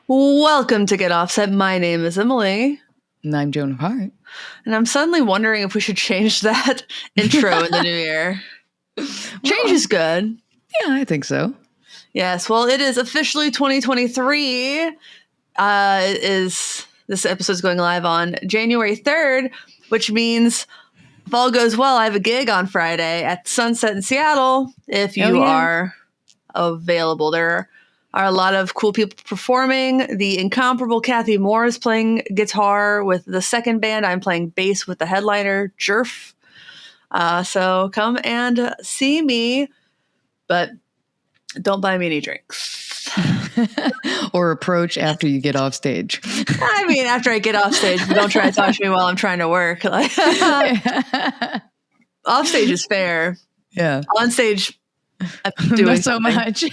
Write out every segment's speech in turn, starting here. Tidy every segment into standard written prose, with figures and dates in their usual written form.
Welcome to Get Offset. My name is Emily. And I'm Joan of Heart. And I'm suddenly wondering if we should change that intro in the new year. Change is good. Yeah, I think so. Yes, well, it is officially 2023. This episode's going live on January 3rd, which means if all goes well, I have a gig on Friday at Sunset in Seattle. If you are available, there are a lot of cool people performing. The incomparable Kathy Moore is playing guitar with the second band. I'm playing bass with the headliner, Jerf. So come and see me, but don't buy me any drinks. Or approach after you get off stage. I mean, after I get off stage, but don't try to talk to me while I'm trying to work. Off stage is fair. Yeah. On stage, I'm doing not so much.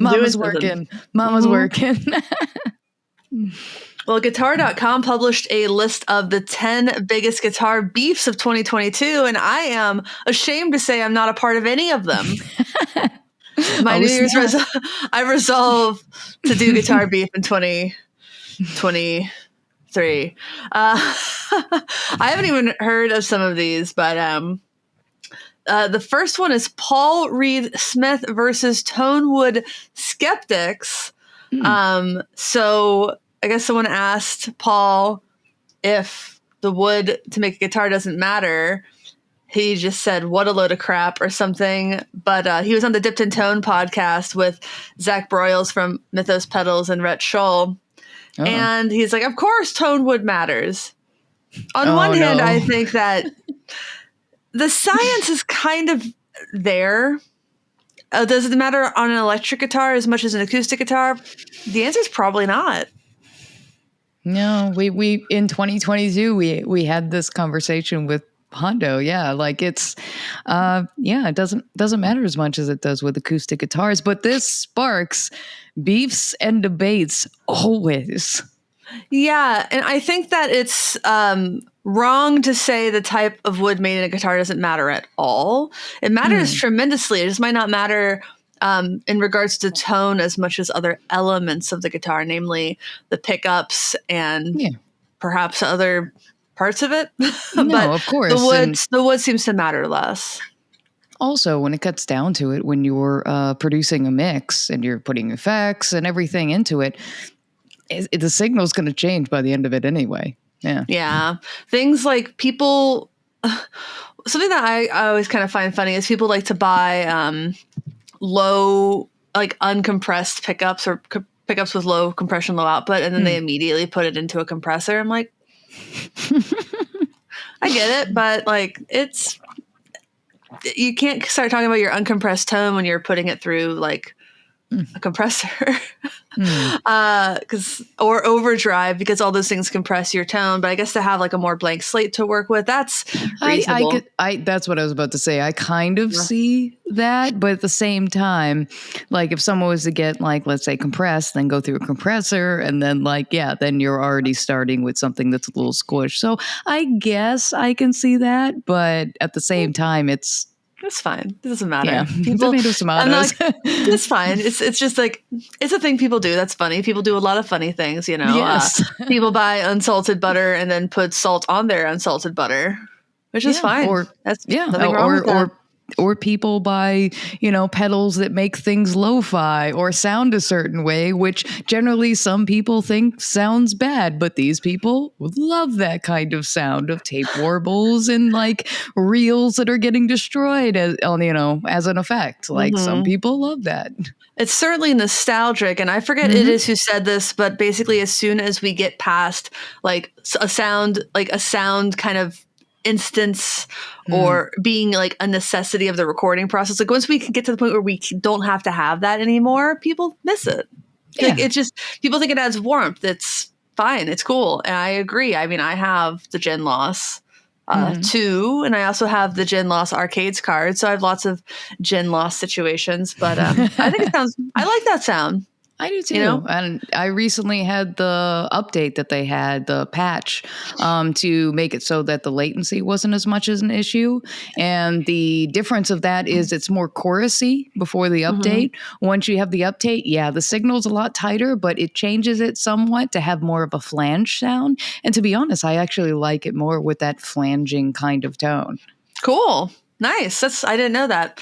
Mama's working. Mama's working. Well, Guitar.com published a list of the 10 biggest guitar beefs of 2022, and I am ashamed to say I'm not a part of any of them. My New Year's I resolve to do guitar beef in 2023. I haven't even heard of some of these, but the first one is Paul Reed Smith versus Tonewood Skeptics. So I guess someone asked Paul if the wood to make a guitar doesn't matter. He just said, what a load of crap or something. But he was on the Dipped in Tone podcast with Zach Broyles from Mythos Pedals and Rhett Scholl. Oh. And he's like, of course, tone wood matters. On one hand, I think that the science is kind of there. Does it matter on an electric guitar as much as an acoustic guitar? The answer is probably not. No, we in 2022, we had this conversation with Hondo, like it's, it doesn't matter as much as it does with acoustic guitars, but this sparks beefs and debates always. Yeah, and I think that it's wrong to say the type of wood made in a guitar doesn't matter at all. It matters tremendously. It just might not matter in regards to tone as much as other elements of the guitar, namely the pickups and perhaps other parts of it. But of course. The wood seems to matter less. Also, when it cuts down to it, when you're producing a mix and you're putting effects and everything into it, the signal's going to change by the end of it anyway. Yeah. Things like people, something that I always kind of find funny is people like to buy low, like uncompressed pickups or pickups with low compression, low output, and then they immediately put it into a compressor. I'm like, I get it, but like you can't start talking about your uncompressed tone when you're putting it through like a compressor or overdrive, because all those things compress your tone. But I guess to have like a more blank slate to work with, that's reasonable. That's what I was about to say. I kind of see that, but at the same time, like if someone was to get like, let's say compressed, then go through a compressor and then then you're already starting with something that's a little squished. So I guess I can see that, but at the same time, it's fine. It doesn't matter. Yeah. Tomatoes. It's fine. It's just like, it's a thing people do. That's funny. People do a lot of funny things, Yes. People buy unsalted butter and then put salt on their unsalted butter, which is fine. Nothing wrong with that. Or people buy, pedals that make things lo-fi or sound a certain way, which generally some people think sounds bad, but these people love that kind of sound of tape warbles and like reels that are getting destroyed as an effect. Like some people love that. It's certainly nostalgic, and I forget it is who said this, but basically as soon as we get past like a sound kind of instance or being like a necessity of the recording process, like once we can get to the point where we don't have to have that anymore, people miss it. Like it's just, people think it adds warmth. It's fine. It's cool. And I agree. I mean, I have the Gen Loss 2, and I also have the Gen Loss Arcades card. So I have lots of Gen Loss situations, but I think I like that sound. I do too. And I recently had the update that they had, the patch, to make it so that the latency wasn't as much as an issue. And the difference of that is it's more chorusy before the update. Once you have the update, the signal's a lot tighter, but it changes it somewhat to have more of a flange sound. And to be honest, I actually like it more with that flanging kind of tone. Cool. Nice. I didn't know that.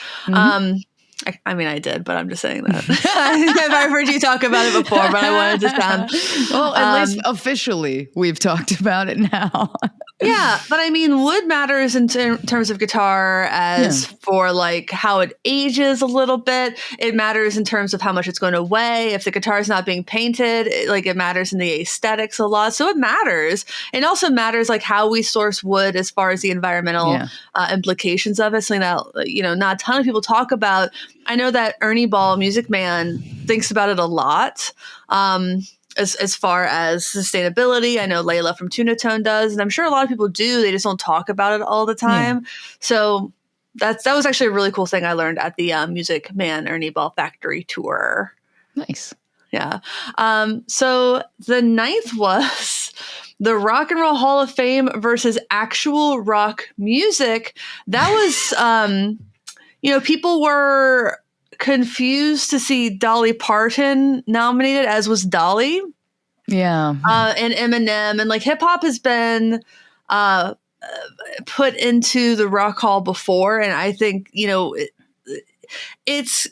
I mean, I did, but I'm just saying that. I've heard you talk about it before, but I wanted to sound. Well, at least officially, we've talked about it now. Yeah, but I mean, wood matters in terms of guitar as for like how it ages a little bit. It matters in terms of how much it's going to weigh. If the guitar is not being painted, it matters in the aesthetics a lot. So it matters. It also matters like how we source wood as far as the environmental implications of it. Something that, not a ton of people talk about. I know that Ernie Ball, Music Man, thinks about it a lot. As far as sustainability, I know Layla from Tunatone does, and I'm sure a lot of people do. They just don't talk about it all the time. Yeah. So that was actually a really cool thing I learned at the Music Man Ernie Ball Factory tour. Nice. Yeah. So the 9th was the Rock and Roll Hall of Fame versus actual rock music. That was, people were confused to see Dolly Parton nominated, as was Dolly. Yeah. And Eminem, and like hip hop has been put into the Rock Hall before, and I think it's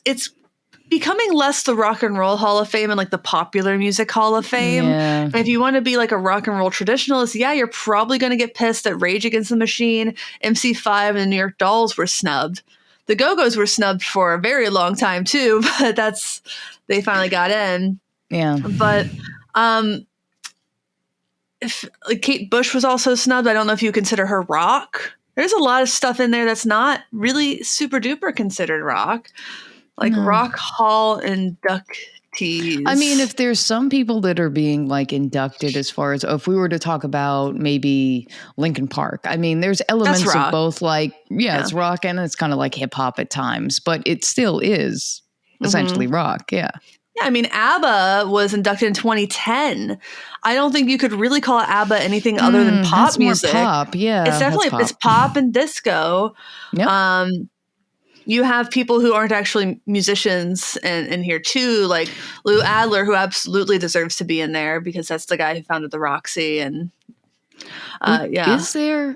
becoming less the Rock and Roll Hall of Fame and like the Popular Music Hall of Fame. Yeah. If you want to be like a rock and roll traditionalist, you're probably going to get pissed that Rage Against the Machine, MC5, and the New York Dolls were snubbed. The Go-Go's were snubbed for a very long time too, but they finally got in. Yeah. But if Kate Bush was also snubbed, I don't know if you consider her rock. There's a lot of stuff in there that's not really super duper considered rock, like Rock Hall inductees. I mean, if there's some people that are being like inducted, as far as if we were to talk about maybe Linkin Park, I mean, there's elements of both, like, it's rock and it's kind of like hip hop at times, but it still is essentially rock. Yeah. Yeah. I mean, ABBA was inducted in 2010. I don't think you could really call ABBA anything other than pop music. More pop. Yeah. It's definitely, it's pop and disco. Yep. You have people who aren't actually musicians in here too, like Lou Adler, who absolutely deserves to be in there because that's the guy who founded the Roxy. And is there?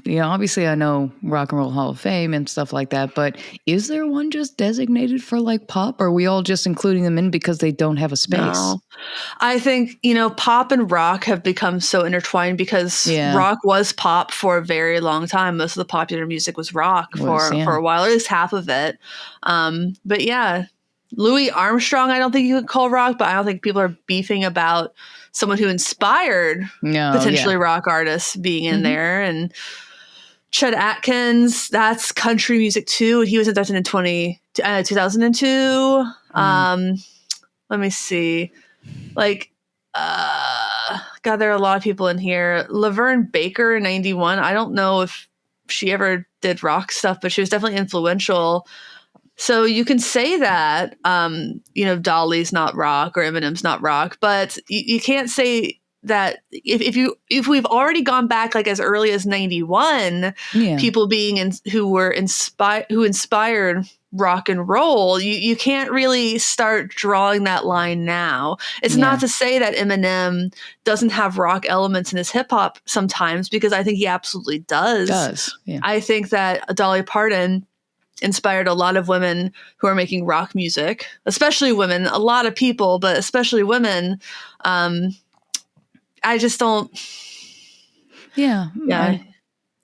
Obviously I know Rock and Roll Hall of Fame and stuff like that, but is there one just designated for like pop? Or are we all just including them in because they don't have a space? No. I think, pop and rock have become so intertwined because rock was pop for a very long time. Most of the popular music was rock for a while, at least half of it. But Louis Armstrong, I don't think you could call rock, but I don't think people are beefing about someone who inspired potentially rock artists being in there. And Chet Atkins, that's country music too. He was inducted in 2002. Let me see. Like, God, there are a lot of people in here. Laverne Baker in 91. I don't know if she ever did rock stuff, but she was definitely influential. So you can say that, Dolly's not rock or Eminem's not rock, but you can't say that if we've already gone back like as early as 91, people who inspired rock and roll, you can't really start drawing that line now. It's not to say that Eminem doesn't have rock elements in his hip hop sometimes, because I think he absolutely does. Yeah. I think that Dolly Parton inspired a lot of women who are making rock music, especially women, a lot of people, but especially women. I just don't. Yeah.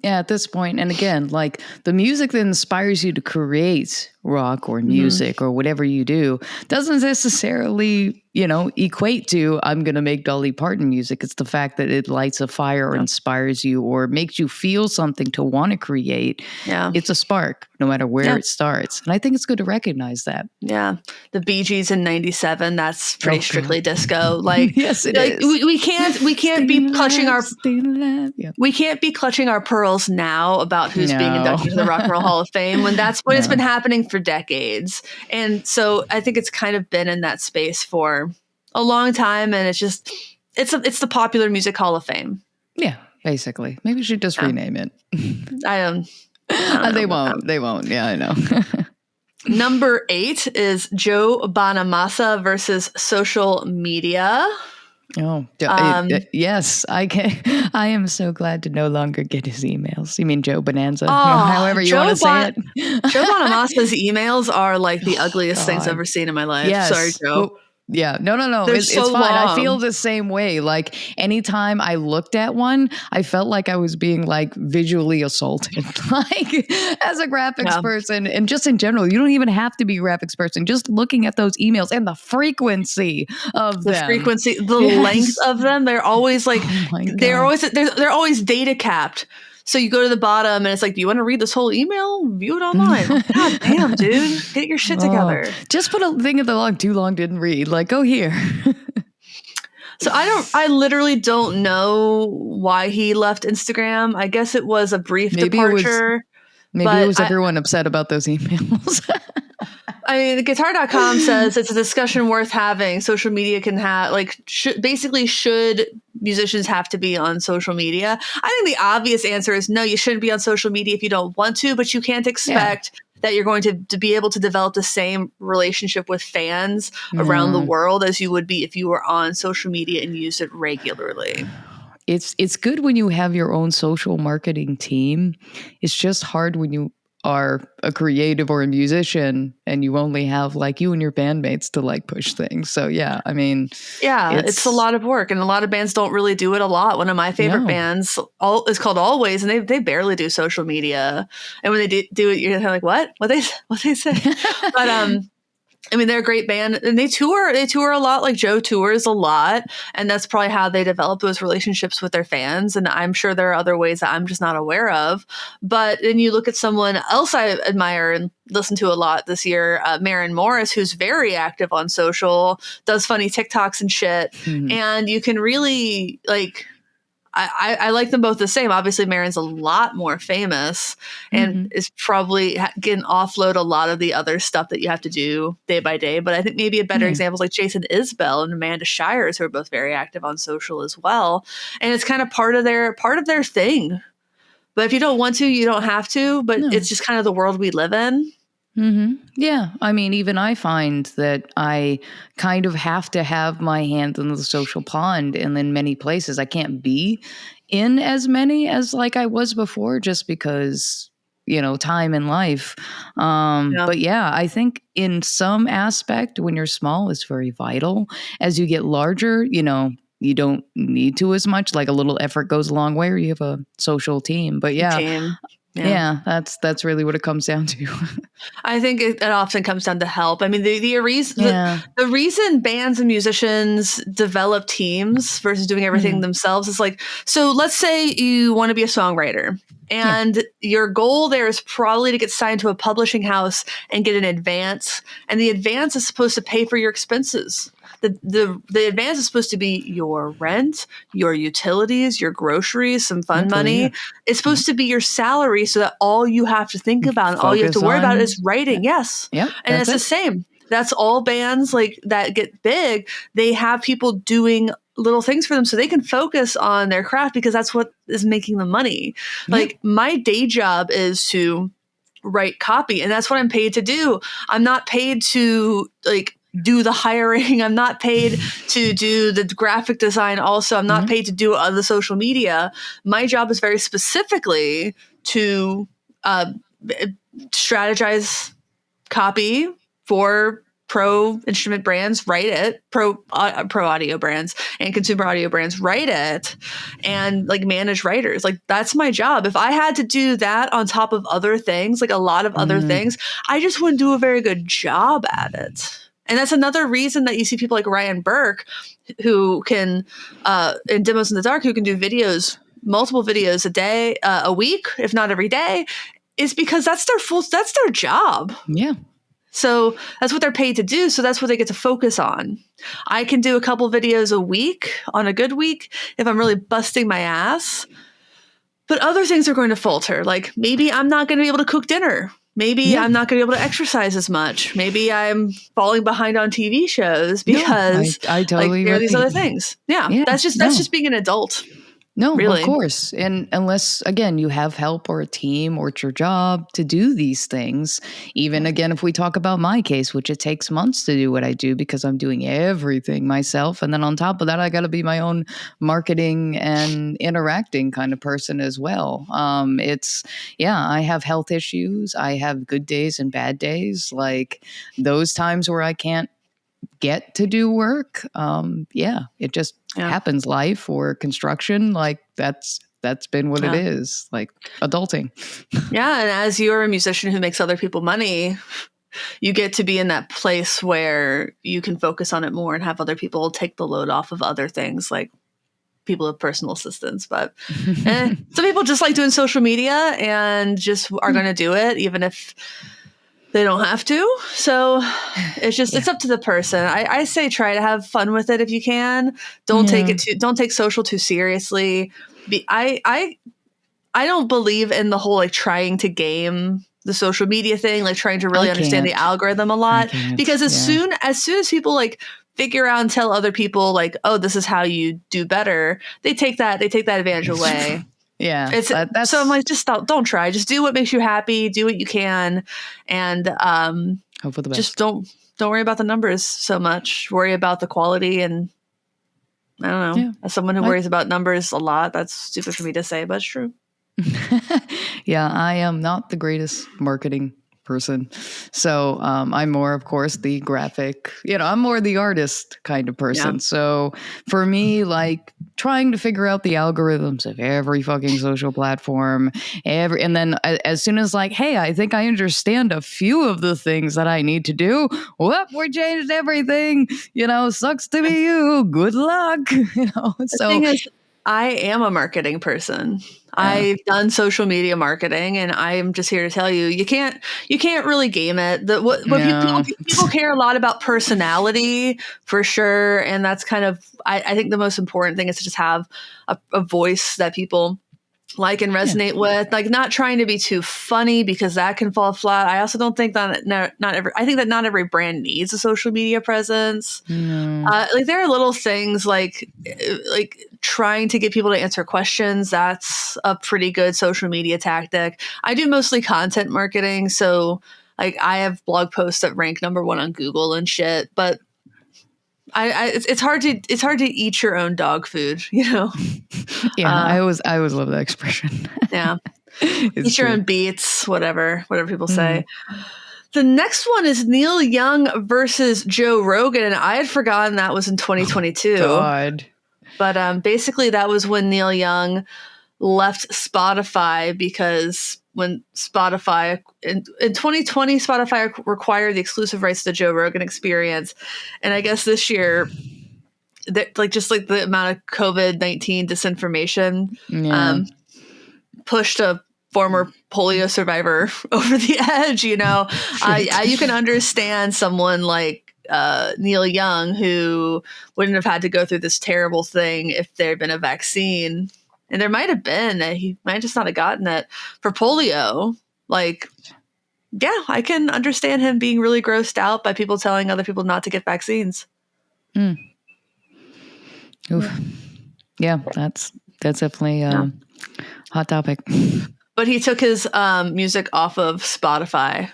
At this point, and again, like the music that inspires you to create rock or music or whatever you do doesn't necessarily, equate to I'm going to make Dolly Parton music. It's the fact that it lights a fire or inspires you or makes you feel something to want to create. Yeah. It's a spark, no matter where it starts. And I think it's good to recognize that. Yeah. The Bee Gees in 97, that's pretty strictly disco. Like, yes, it is. We can't be clutching we can't be clutching our pearls now about who's being inducted to the Rock and Roll Hall of Fame when it's been happening for for decades. And so I think it's kind of been in that space for a long time. And it's just, it's the Popular Music Hall of Fame. Yeah, basically. Maybe we should just rename it. I don't know They won't. They won't. Yeah, I know. Number 8 is Joe Bonamassa versus social media. Oh, yes, I can. I am so glad to no longer get his emails. You mean Joe Bonanza? However you want to say it. Joe Bonamassa's emails are like the ugliest things I've ever seen in my life. Yes. Sorry, Joe. Yeah, no. It's so fine. long. I feel the same way. Like anytime I looked at one, I felt like I was being like visually assaulted. Like as a graphics person, and just in general, you don't even have to be a graphics person. Just looking at those emails and the frequency of them, the length of them. They're always like they're always data capped. So you go to the bottom and it's like, do you want to read this whole email? View it online. God damn, dude. Get your shit together. Just put a thing at the log too long didn't read. Like, go here. So I literally don't know why he left Instagram. I guess it was a brief departure. Maybe it was everyone upset about those emails. I mean, Guitar.com says it's a discussion worth having. Social media can have, should musicians have to be on social media? I think the obvious answer is no, you shouldn't be on social media if you don't want to, but you can't expect that you're going to be able to develop the same relationship with fans around the world as you would be if you were on social media and used it regularly. It's good when you have your own social marketing team. It's just hard when you are a creative or a musician and you only have like you and your bandmates to like push things. So yeah, I mean, it's a lot of work, and a lot of bands don't really do it a lot. One of my favorite bands is called Always, and they barely do social media. And when they do it, you're kind of like, what they say? But I mean, they're a great band, and they tour a lot. Like Joe tours a lot, and that's probably how they develop those relationships with their fans. And I'm sure there are other ways that I'm just not aware of. But then you look at someone else I admire and listen to a lot this year, Maren Morris, who's very active on social, does funny TikToks and shit. Mm-hmm. And you can really I like them both the same. Obviously, Maren's a lot more famous and is probably getting offload a lot of the other stuff that you have to do day by day. But I think maybe a better example is like Jason Isbell and Amanda Shires, who are both very active on social as well. And it's kind of part of their thing. But if you don't want to, you don't have to. But it's just kind of the world we live in. Mm-hmm. Yeah. I mean, even I find that I kind of have to have my hands in the social pond, and in many places I can't be in as many as like I was before just because, time in life. But yeah, I think in some aspect when you're small, it's very vital. As you get larger, you don't need to as much. Like a little effort goes a long way, or you have a social team. But yeah, that's really what it comes down to. I think it often comes down to help. I mean, the reason bands and musicians develop teams versus doing everything themselves is like, so let's say you want to be a songwriter, and your goal there is probably to get signed to a publishing house and get an advance, and the advance is supposed to pay for your expenses. The advance is supposed to be your rent, your utilities, your groceries, some fun money. Yeah. It's supposed to be your salary, so that all you have to think about and all you have to worry about is writing. Yeah. Yes. Yep, and it's the same. That's all bands like that get big. They have people doing little things for them so they can focus on their craft, because that's what is making them money. Yeah. Like my day job is to write copy, and that's what I'm paid to do. I'm not paid to do the hiring. I'm not paid to do the graphic design. Also, I'm not paid to do the social media. My job is very specifically to strategize copy for pro instrument brands, write it, pro audio brands and consumer audio brands, write it, and manage writers. That's my job. If I had to do that on top of other things, a lot of other things, I just wouldn't do a very good job at it. And that's another reason that you see people like Ryan Burke, who can, in Demos in the Dark, who can do videos, multiple videos a day, a week, if not every day, is because that's their job. Yeah. So that's what they're paid to do. So that's what they get to focus on. I can do a couple videos a week on a good week if I'm really busting my ass. But other things are going to falter. Like maybe I'm not going to be able to cook dinner Maybe I'm not going to be able to exercise as much. Maybe I'm falling behind on TV shows because I totally there are these relate. other things. Yeah, Yeah, that's just being an adult. No, really. Of course. And unless, again, you have help or a team or it's your job to do these things, even again, if we talk about my case, which it takes months to do what I do because I'm doing everything myself. And then on top of that, I got to be my own marketing and interacting kind of person as well. I have health issues. I have good days and bad days. Like those times where I can't get to do work. It just happens. Life or construction, like that's been what it is, like adulting. Yeah, and as you're a musician who makes other people money, you get to be in that place where you can focus on it more and have other people take the load off of other things, like people have personal assistants. But some people just like doing social media and just are going to do it, even if they don't have to. So it's just, it's up to the person. I say try to have fun with it if you can. Don't take social too seriously. I don't believe in the whole like trying to game the social media thing, like trying to really understand the algorithm a lot. Because as soon as people like figure out and tell other people like, oh, this is how you do better, they take that advantage away. So I'm like, just don't try. Just do what makes you happy. Do what you can, and hope for the best. Just don't worry about the numbers so much. Worry about the quality. And I don't know. Yeah. As someone who worries about numbers a lot, that's stupid for me to say, but it's true. I am not the greatest marketing person. So I'm more, of course, the graphic, I'm more the artist kind of person. Yeah. So for me, like trying to figure out the algorithms of every fucking social platform, and then as soon as like, hey, I think I understand a few of the things that I need to do, whoop, we changed everything, sucks to be you, good luck, The thing is, I am a marketing person. I've done social media marketing, and I'm just here to tell you, you can't really game it. People care a lot about personality for sure, and that's kind of I think the most important thing is to just have a voice that people like and resonate with, like not trying to be too funny because that can fall flat. I also don't think that I think that not every brand needs a social media presence. Like there are little things like trying to get people to answer questions. That's a pretty good social media tactic. I do mostly content marketing. So like I have blog posts that rank #1 on Google and shit, but it's hard to eat your own dog food, I always love that expression. Eat your own beats, whatever people say. The next one is Neil Young versus Joe Rogan, and I had forgotten that was in 2022. Oh, God. But basically that was when Neil Young left Spotify, because when Spotify in 2020, Spotify required the exclusive rights to the Joe Rogan Experience. And I guess this year, just the amount of COVID-19 disinformation pushed a former polio survivor over the edge. You can understand someone like Neil Young, who wouldn't have had to go through this terrible thing if there had been a vaccine. And there might have been, he might just not have gotten it for polio. Like, yeah, I can understand him being really grossed out by people telling other people not to get vaccines. Oof. Yeah, that's definitely a hot topic. But he took his music off of Spotify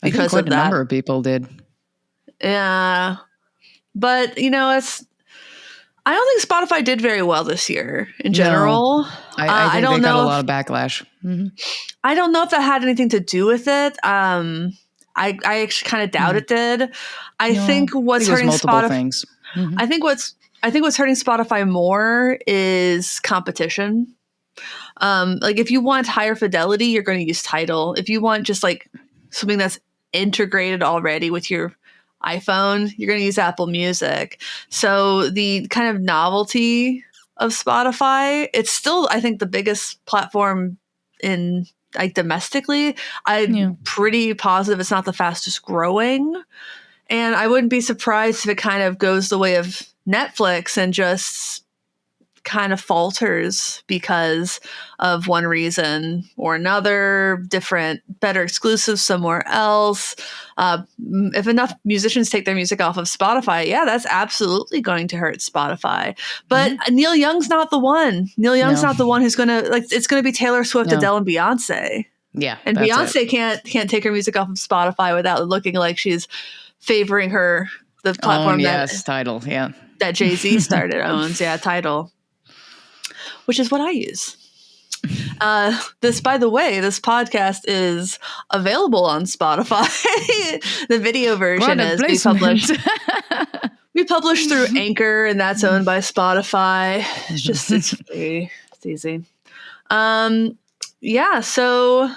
because quite of that. A number of people did. Yeah, but I don't think Spotify did very well this year in general. No. I think they got a lot of backlash. Mm-hmm. I don't know if that had anything to do with it. I actually kind of doubt it did. I think what's hurting Spotify. Mm-hmm. I think what's hurting Spotify more is competition. Like if you want higher fidelity, you're going to use Tidal. If you want just like something that's integrated already with your iPhone, you're going to use Apple Music. So the kind of novelty of Spotify, it's still, I think, the biggest platform in like domestically. I'm pretty positive it's not the fastest growing. And I wouldn't be surprised if it kind of goes the way of Netflix and just kind of falters because of one reason or another, different, better exclusives somewhere else. If enough musicians take their music off of Spotify, yeah, that's absolutely going to hurt Spotify. But Neil Young's not the one. Neil Young's not the one who's going to, like, it's going to be Taylor Swift, Adele, and Beyonce. Yeah. And Beyonce can't take her music off of Spotify without looking like she's favoring the platform Tidal, that Jay-Z owns, Tidal, which is what I use. By the way, this podcast is available on Spotify. The video version is we publish through Anchor, and that's owned by Spotify. It's free. It's easy. So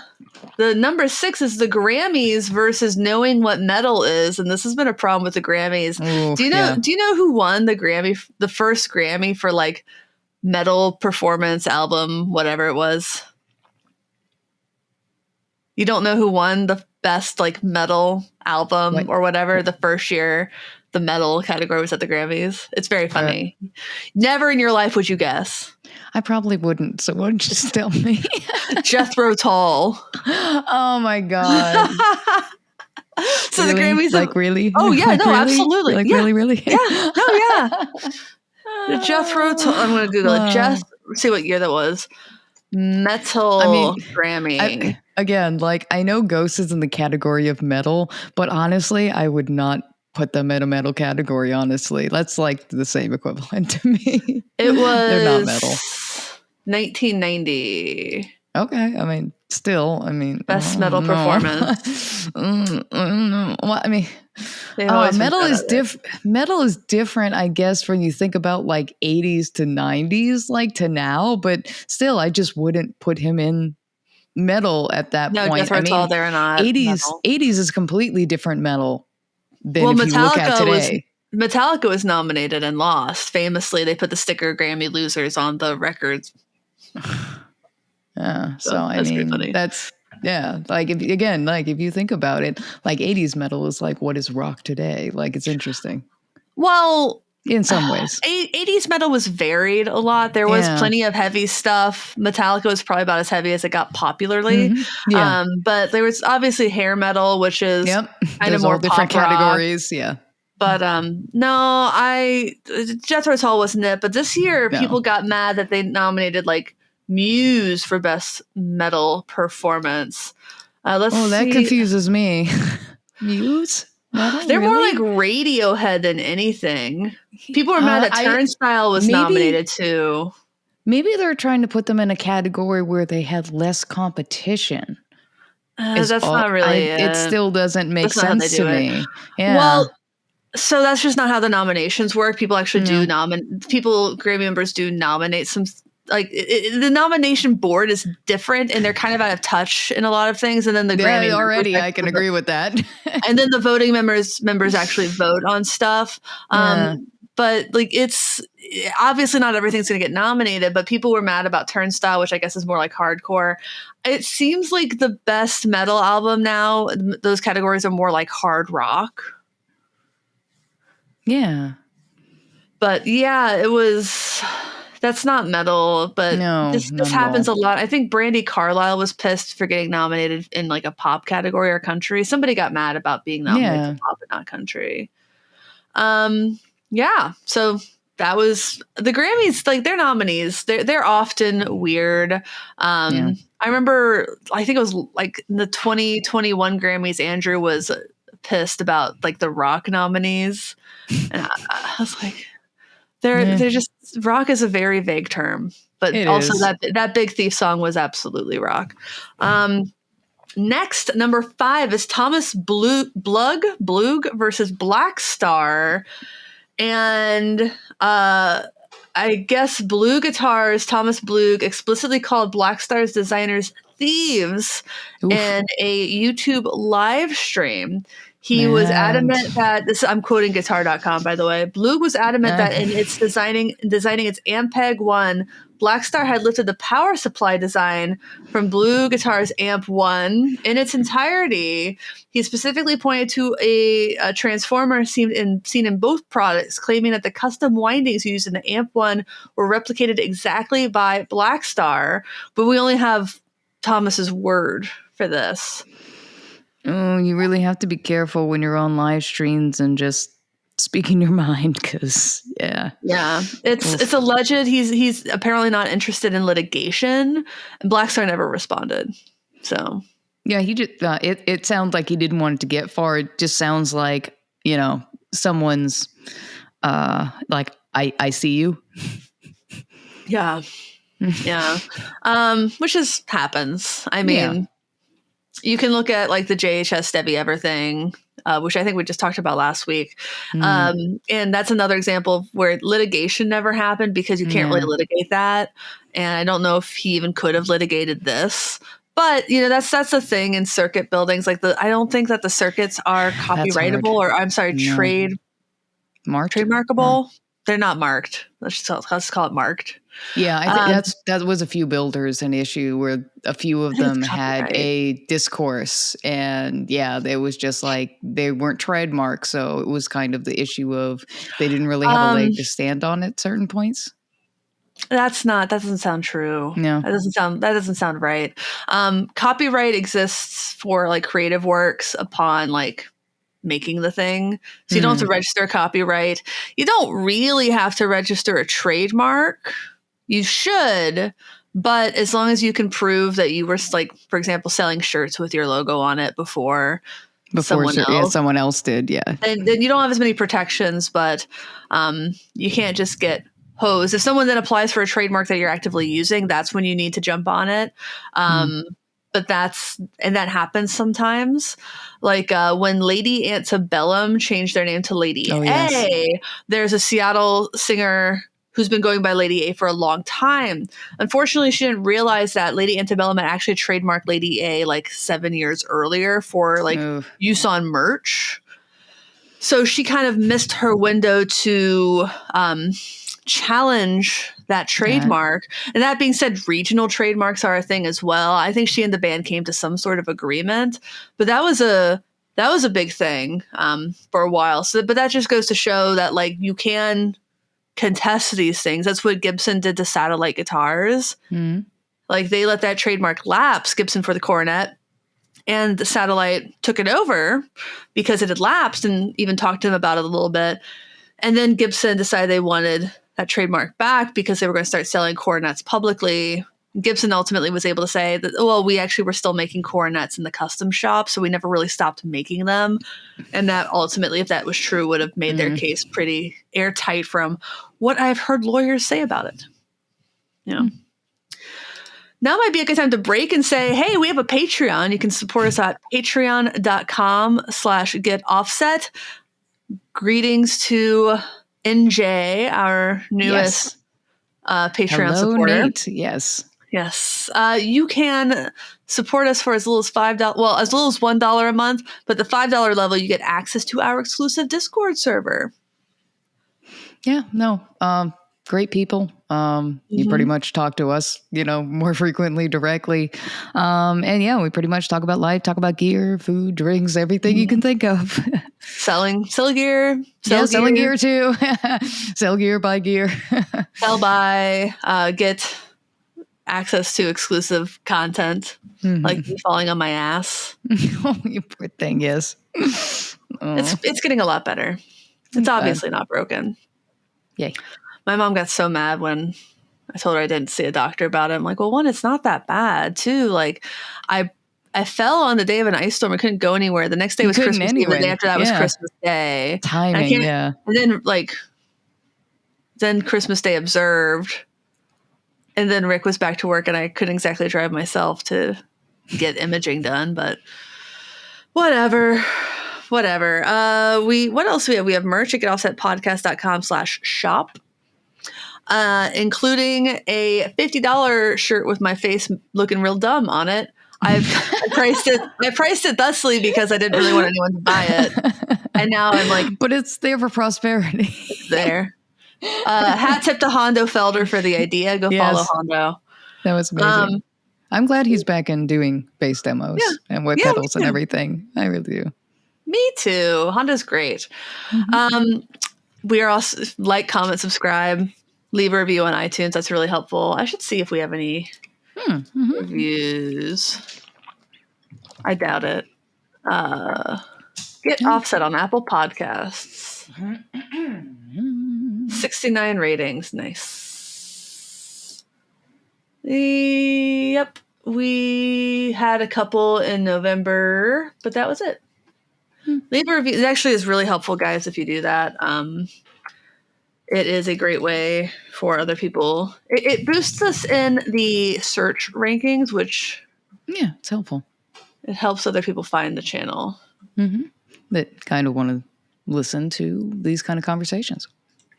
the number 6 is the Grammys versus knowing what metal is, and this has been a problem with the Grammys. Ooh, do you know who won the first Grammy for like metal performance album, whatever it was? You don't know who won the best like metal album or whatever the first year the metal category was at the Grammys? It's very funny. Never in your life would you guess. I probably wouldn't, so why don't you just tell me? Jethro Tull. Oh my God. So really? The Grammys. Like really? Oh yeah, no, really? Absolutely. Like yeah. really? Yeah. No, yeah. The Jethro Tull. I'm going to Google it. See what year that was. Metal Grammy. Again, like I know Ghost is in the category of metal, but honestly, I would not put them in a metal category, honestly. That's like the same equivalent to me. It was they're not metal. 1990. Okay. I mean, still, best metal performance. Well, metal is different, I guess, when you think about like 80s to 90s, like to now, but still, I just wouldn't put him in metal at that point. No, Jethro Tull, they're not 80s is completely different metal than if you look at today. Metallica was nominated and lost. Famously, they put the sticker Grammy losers on the records. Yeah, so that's like if you think about it, like 80s metal is like what is rock today. Like it's interesting. Well, in some ways, 80s metal was varied a lot. There was plenty of heavy stuff. Metallica was probably about as heavy as it got popularly. Mm-hmm. Yeah. But there was obviously hair metal, which is kind of more different pop categories. Rock. Yeah. But Jethro Tull wasn't it. But this year, people got mad that they nominated like Muse for best metal performance. That confuses me. Muse? They're more like Radiohead than anything. People were mad that Turnstile was nominated too. Maybe they're trying to put them in a category where they had less competition. That's not really it still doesn't make sense to me. Yeah. Well, so that's just not how the nominations work. People actually Grammy members do nominate some. Like the nomination board is different, and they're kind of out of touch in a lot of things. And then the Grammy I can agree with that. And then the voting members actually vote on stuff. But like it's obviously not everything's going to get nominated. But people were mad about Turnstile, which I guess is more like hardcore. It seems like the best metal album now, those categories are more like hard rock. Yeah. But yeah, it was. That's not metal, but this happens a lot. I think Brandi Carlile was pissed for getting nominated in like a pop category or country. Somebody got mad about being nominated for pop and not country. So that was the Grammys. Like their nominees, they're often weird. I remember, I think it was like the 2021 Grammys. Andrew was pissed about like the rock nominees, and I was like. They're just rock is a very vague term, but that Big Thief song was absolutely rock. Next, number 5 is Thomas Blug versus Black Star, and I guess Blue Guitars, Thomas Blug explicitly called Black Star's designers thieves in a YouTube live stream. He was adamant that I'm quoting guitar.com, by the way. Blue was adamant that in its designing its Ampeg 1, Blackstar had lifted the power supply design from Blue Guitar's Amp 1 in its entirety. He specifically pointed to a transformer seen in both products, claiming that the custom windings used in the Amp 1 were replicated exactly by Blackstar, but we only have Thomas's word for this. Oh, you really have to be careful when you're on live streams and just speaking your mind, because it's alleged he's apparently not interested in litigation, and Blackstar never responded. So yeah, he just it sounds like he didn't want it to get far. It just sounds like, someone's like, I see you. Yeah. Which just happens. I mean, you can look at like the JHS Debbie Ever thing, which I think we just talked about last week. And that's another example of where litigation never happened because you can't really litigate that. And I don't know if he even could have litigated this. But, that's the thing in circuit buildings. Like I don't think that the circuits are copyrightable or trademarkable. They're not marked. Let's call it marked. Yeah, I think that was a few builders an issue where a few of them had a discourse, and it was just like they weren't trademarked, so it was kind of the issue of they didn't really have a leg to stand on at certain points. That doesn't sound true. No, that doesn't sound right. Copyright exists for like creative works upon like making the thing. So you don't have to register a copyright. You don't really have to register a trademark. You should, but as long as you can prove that you were, like, for example, selling shirts with your logo on it before someone else did, then you don't have as many protections, but you can't just get hosed. If someone then applies for a trademark that you're actively using, that's when you need to jump on it. But that happens sometimes. Like when Lady Antebellum changed their name to Lady A, there's a Seattle singer who's been going by Lady A for a long time. Unfortunately, she didn't realize that Lady Antebellum had actually trademarked Lady A like 7 years earlier for like use on merch. So she kind of missed her window to challenge that trademark. And that being said, regional trademarks are a thing as well. I think she and the band came to some sort of agreement, but that was a big thing for a while. So, but that just goes to show that like you can contest these things. That's what Gibson did to satellite guitars. Like they let that trademark lapse, Gibson for the Coronet, and the Satellite took it over because it had lapsed, and even talked to them about it a little bit. And then Gibson decided they wanted that trademark back because they were going to start selling Coronets publicly. Gibson ultimately was able to say that, well, we actually were still making Coronets in the custom shop, so we never really stopped making them. And that ultimately, if that was true, would have made their case pretty airtight from what I've heard lawyers say about it. Now might be a good time to break and say, hey, we have a Patreon. You can support us at patreon.com/getoffset. Greetings to NJ, our newest Patreon supporter. Nate. Yes. You can support us for as little as $5. Well, as little as $1 a month, but the $5 level, you get access to our exclusive Discord server. Great people. You pretty much talk to us, more frequently directly. And we pretty much talk about life, talk about gear, food, drinks, everything you can think of. Selling gear. Selling gear too. Sell gear, buy gear. Sell, buy, get access to exclusive content, like me falling on my ass. Oh, you poor thing, yes. It's getting a lot better. It's obviously not broken. Yay. My mom got so mad when I told her I didn't see a doctor about it. I'm like, well, one, it's not that bad. Two, like I fell on the day of an ice storm. I couldn't go anywhere. The next day was Christmas Eve. The day after that was Christmas Day. Timing, And then then Christmas Day observed. And then Rick was back to work and I couldn't exactly drive myself to get imaging done, but whatever. What else do we have? We have merch at getoffsetpodcast.com/shop. Including a $50 shirt with my face looking real dumb on it. I priced it thusly because I didn't really want anyone to buy it. And now I'm like, but it's there for prosperity. It's there. Hat tip to Hondo Felder for the idea. Go follow Hondo. That was amazing. I'm glad he's back in doing bass demos and wet pedals and everything. I really do. Me too. Hondo's great. Mm-hmm. We are also like, comment, subscribe, leave a review on iTunes. That's really helpful. I should see if we have any reviews. I doubt it. Get Offset on Apple Podcasts. 69 ratings. Nice. Yep. We had a couple in November, but that was it. Leave a review. It actually is really helpful, guys, if you do that. It is a great way for other people. It boosts us in the search rankings, which... Yeah, it's helpful. It helps other people find the channel. Mm-hmm. That kind of want to listen to these kind of conversations.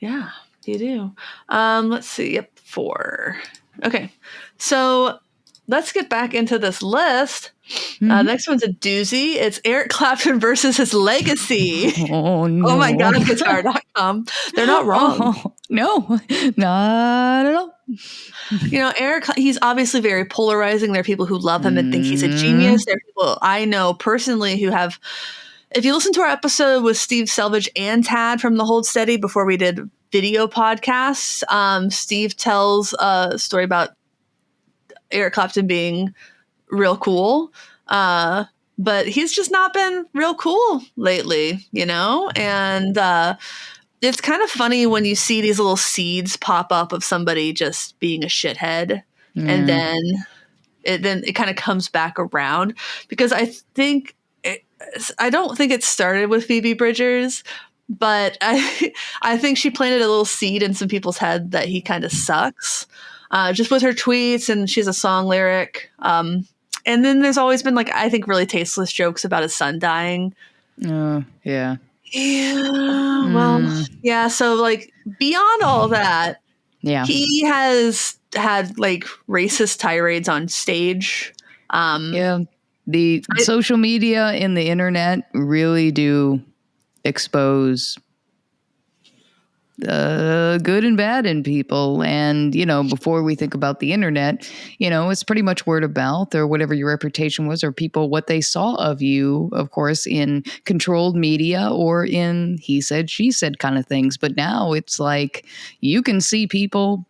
Yeah, you do. Let's see. Yep, 4. Okay, so let's get back into this list. Next one's a doozy. It's Eric Clapton versus his legacy. Oh, no. Oh my God, Guitar.com. They're not wrong. Oh, no, not at all. You know, Eric, he's obviously very polarizing. There are people who love him and think he's a genius. There are people I know personally who have... If you listen to our episode with Steve Selvage and Tad from The Hold Steady before we did video podcasts, Steve tells a story about Eric Clapton being real cool. But he's just not been real cool lately, you know? And it's kind of funny when you see these little seeds pop up of somebody just being a shithead. And then it kind of comes back around. Because I don't think it started with Phoebe Bridgers, but I think she planted a little seed in some people's head that he kind of sucks. Just with her tweets, and she has a song lyric. And then there's always been, like, I think really tasteless jokes about his son dying. Yeah. Yeah, well, yeah, so, like, beyond all that, he has had, like, racist tirades on stage. The social media and the internet really do expose good and bad in people. And, you know, before we think about the internet, you know, it's pretty much word of mouth or whatever your reputation was, or people, what they saw of you, of course, in controlled media or in he said, she said kind of things. But now it's like you can see people,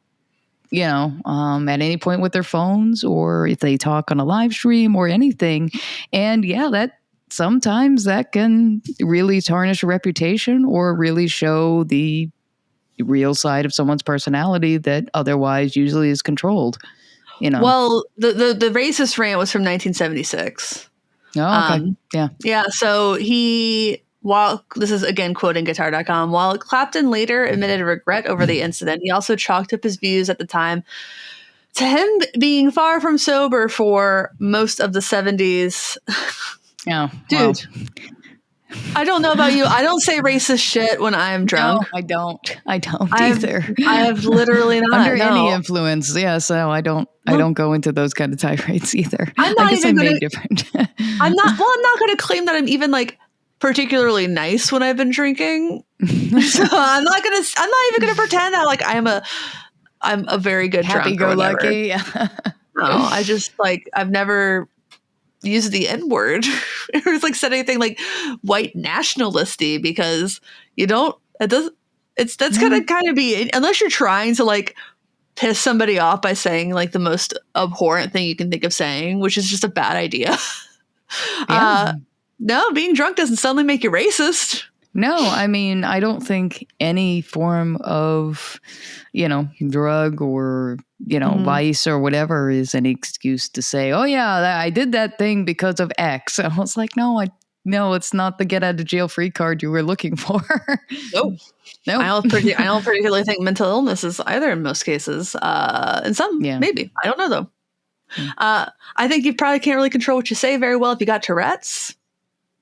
you know, at any point with their phones, or if they talk on a live stream or anything. And that sometimes that can really tarnish a reputation or really show the real side of someone's personality that otherwise usually is controlled, you know. Well, the racist rant was from 1976. Oh, okay. Yeah. So while this is again quoting Guitar.com, while Clapton later admitted regret over the incident, he also chalked up his views at the time to him being far from sober for most of the 70s. Yeah, dude. Wow. I don't know about you. I don't say racist shit when I'm drunk. No, I don't either. I have literally not. Under any influence, so I don't go into those kind of tirades either. I'm not even different. I'm not going to claim that I'm even like particularly nice when I've been drinking. So I'm not even going to pretend that like I'm a very good happy go lucky. No, I just like I've never use the N-word or like said anything like white nationalisty, because that's gonna kind of be, unless you're trying to like piss somebody off by saying like the most abhorrent thing you can think of saying, which is just a bad idea. No, being drunk doesn't suddenly make you racist. No, I mean, I don't think any form of, you know, drug or, you know, vice or whatever is any excuse to say, oh, yeah, I did that thing because of X. I was like, no, it's not the get out of jail free card you were looking for. No. I don't particularly think mental illness is either in most cases. In some, maybe. I don't know, though. I think you probably can't really control what you say very well if you got Tourette's,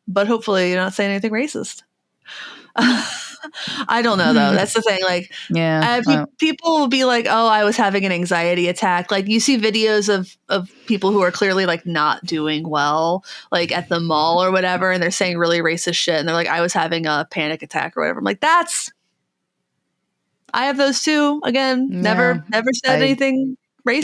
but hopefully you're not saying anything racist. I don't know though. That's the thing. Like, people will be like, "Oh, I was having an anxiety attack." Like, you see videos of people who are clearly like not doing well, like at the mall or whatever, and they're saying really racist shit, and they're like, "I was having a panic attack" or whatever. I'm like, I have those too. Again, never said anything racist.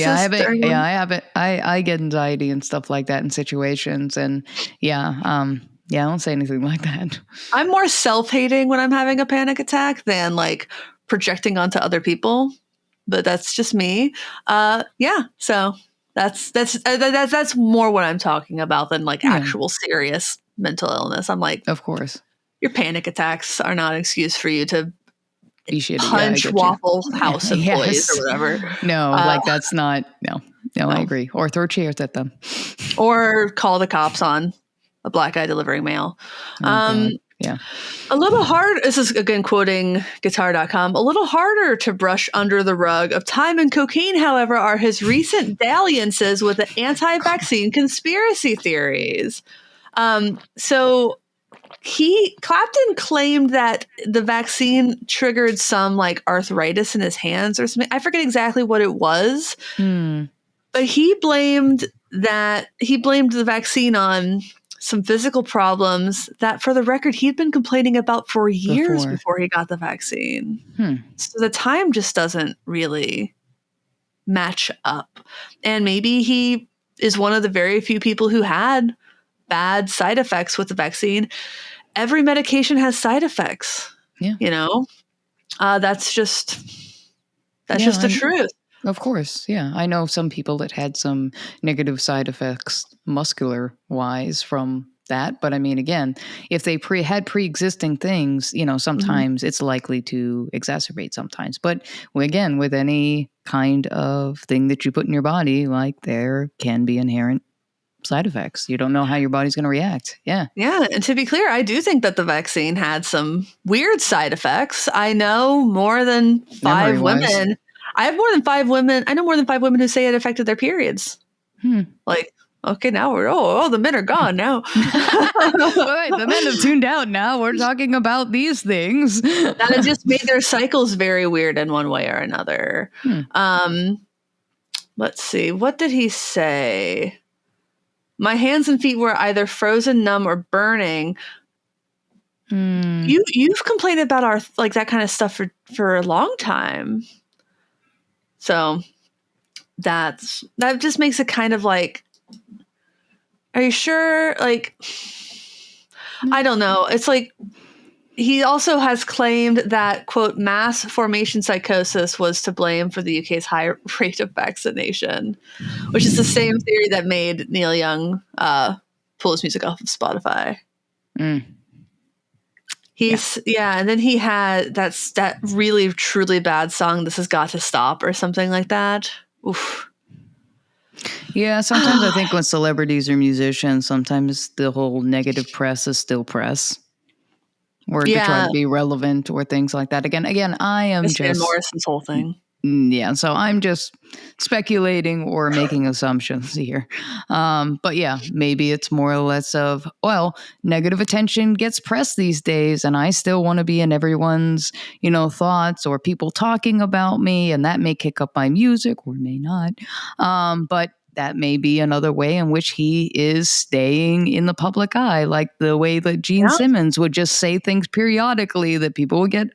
Yeah, I have it. I get anxiety and stuff like that in situations, and I don't say anything like that. I'm more self-hating when I'm having a panic attack than like projecting onto other people, but that's just me. So that's more what I'm talking about than like actual serious mental illness. I'm like, of course, your panic attacks are not an excuse for you to be shitty. Punch Waffle House employees or whatever. No, like that's not. No, I agree. Or throw chairs at them, or call the cops on a black guy delivering mail. Yeah. A little hard. This is again quoting guitar.com. A little harder to brush under the rug of time and cocaine, however, are his recent dalliances with the anti-vaccine conspiracy theories. So Clapton claimed that the vaccine triggered some like arthritis in his hands or something. I forget exactly what it was, but he blamed the vaccine on some physical problems that, for the record, he'd been complaining about for years before he got the vaccine. So the time just doesn't really match up. And maybe he is one of the very few people who had bad side effects with the vaccine. Every medication has side effects. Yeah. You know, that's just the truth. Of course. Yeah. I know some people that had some negative side effects muscular wise from that. But I mean, again, if they had pre-existing things, sometimes it's likely to exacerbate sometimes. But again, with any kind of thing that you put in your body, like there can be inherent side effects. You don't know how your body's going to react. Yeah. Yeah. And to be clear, I do think that the vaccine had some weird side effects. I know more than 5 women. I know more than 5 women who say it affected their periods. Like, okay, now the men are gone now. Right, the men have tuned out now. We're talking about these things. That it just made their cycles very weird in one way or another. Let's see. What did he say? My hands and feet were either frozen, numb, or burning. You've complained about that kind of stuff for a long time. So that just makes it kind of like, are you sure? Like, I don't know. It's like, he also has claimed that, quote, mass formation psychosis was to blame for the UK's high rate of vaccination, which is the same theory that made Neil Young pull his music off of Spotify. And then he had that really truly bad song, This Has Got to Stop, or something like that. Oof. Yeah, sometimes I think when celebrities or musicians, sometimes the whole negative press is still press. Or to try to be relevant or things like that. Again, I am just Van Morrison's whole thing. Yeah, so I'm just speculating or making assumptions here. But yeah, maybe it's more or less of, well, negative attention gets press these days, and I still want to be in everyone's, thoughts or people talking about me, and that may kick up my music or may not. But that may be another way in which he is staying in the public eye, like the way that Gene Simmons would just say things periodically that people would get,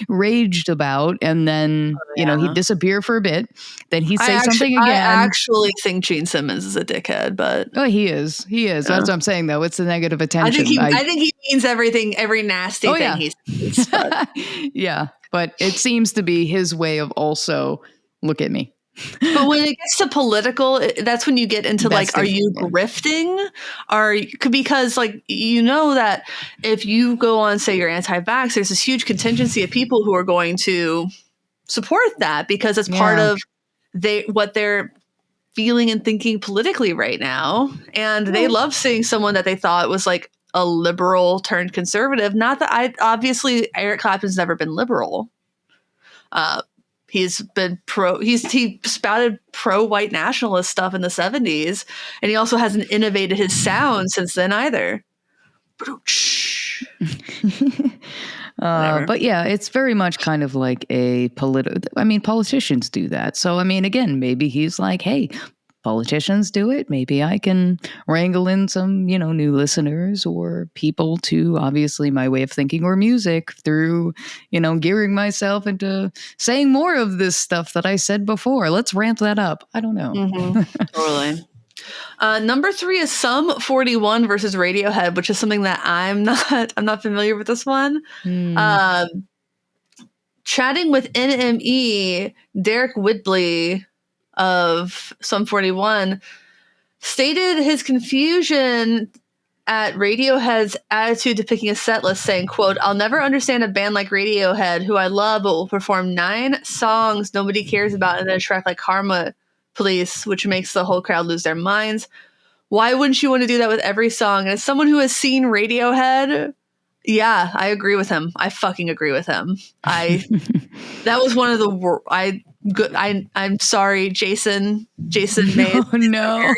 raged about, and then, he'd disappear for a bit. Then he'd say something again. I actually think Gene Simmons is a dickhead, but... Oh, he is. Yeah. That's what I'm saying, though. It's the negative attention. I think he means every nasty thing he says. But. Yeah, but it seems to be his way of also, look at me. But when it gets to political, that's when you get into are you grifting? Because that if you go on, say you're anti-vax, there's this huge contingency of people who are going to support that because it's part of what they're feeling and thinking politically right now. And they love seeing someone that they thought was like a liberal turned conservative. Not that obviously Eric Clapton's never been liberal. He's been he spouted pro-white nationalist stuff in the 70s, and he also hasn't innovated his sound since then either. But yeah, it's very much kind of like a politicians do that. So, I mean, again, maybe he's like, hey, politicians do it. Maybe I can wrangle in some, new listeners or people to obviously my way of thinking or music through, gearing myself into saying more of this stuff that I said before. Let's ramp that up. I don't know. Mm-hmm. Totally. Number 3 is Sum 41 versus Radiohead, which is something that I'm not familiar with this one. Chatting with NME, Derek Whitley of Sum 41 stated his confusion at Radiohead's attitude to picking a set list, saying, quote, "I'll never understand a band like Radiohead, who I love, but will perform 9 songs nobody cares about and then a track like Karma Police, which makes the whole crowd lose their minds. Why wouldn't you want to do that with every song?" And as someone who has seen Radiohead, yeah, I agree with him. I fucking agree with him. That was one of the I'm sorry, Jason Mays. Oh, no.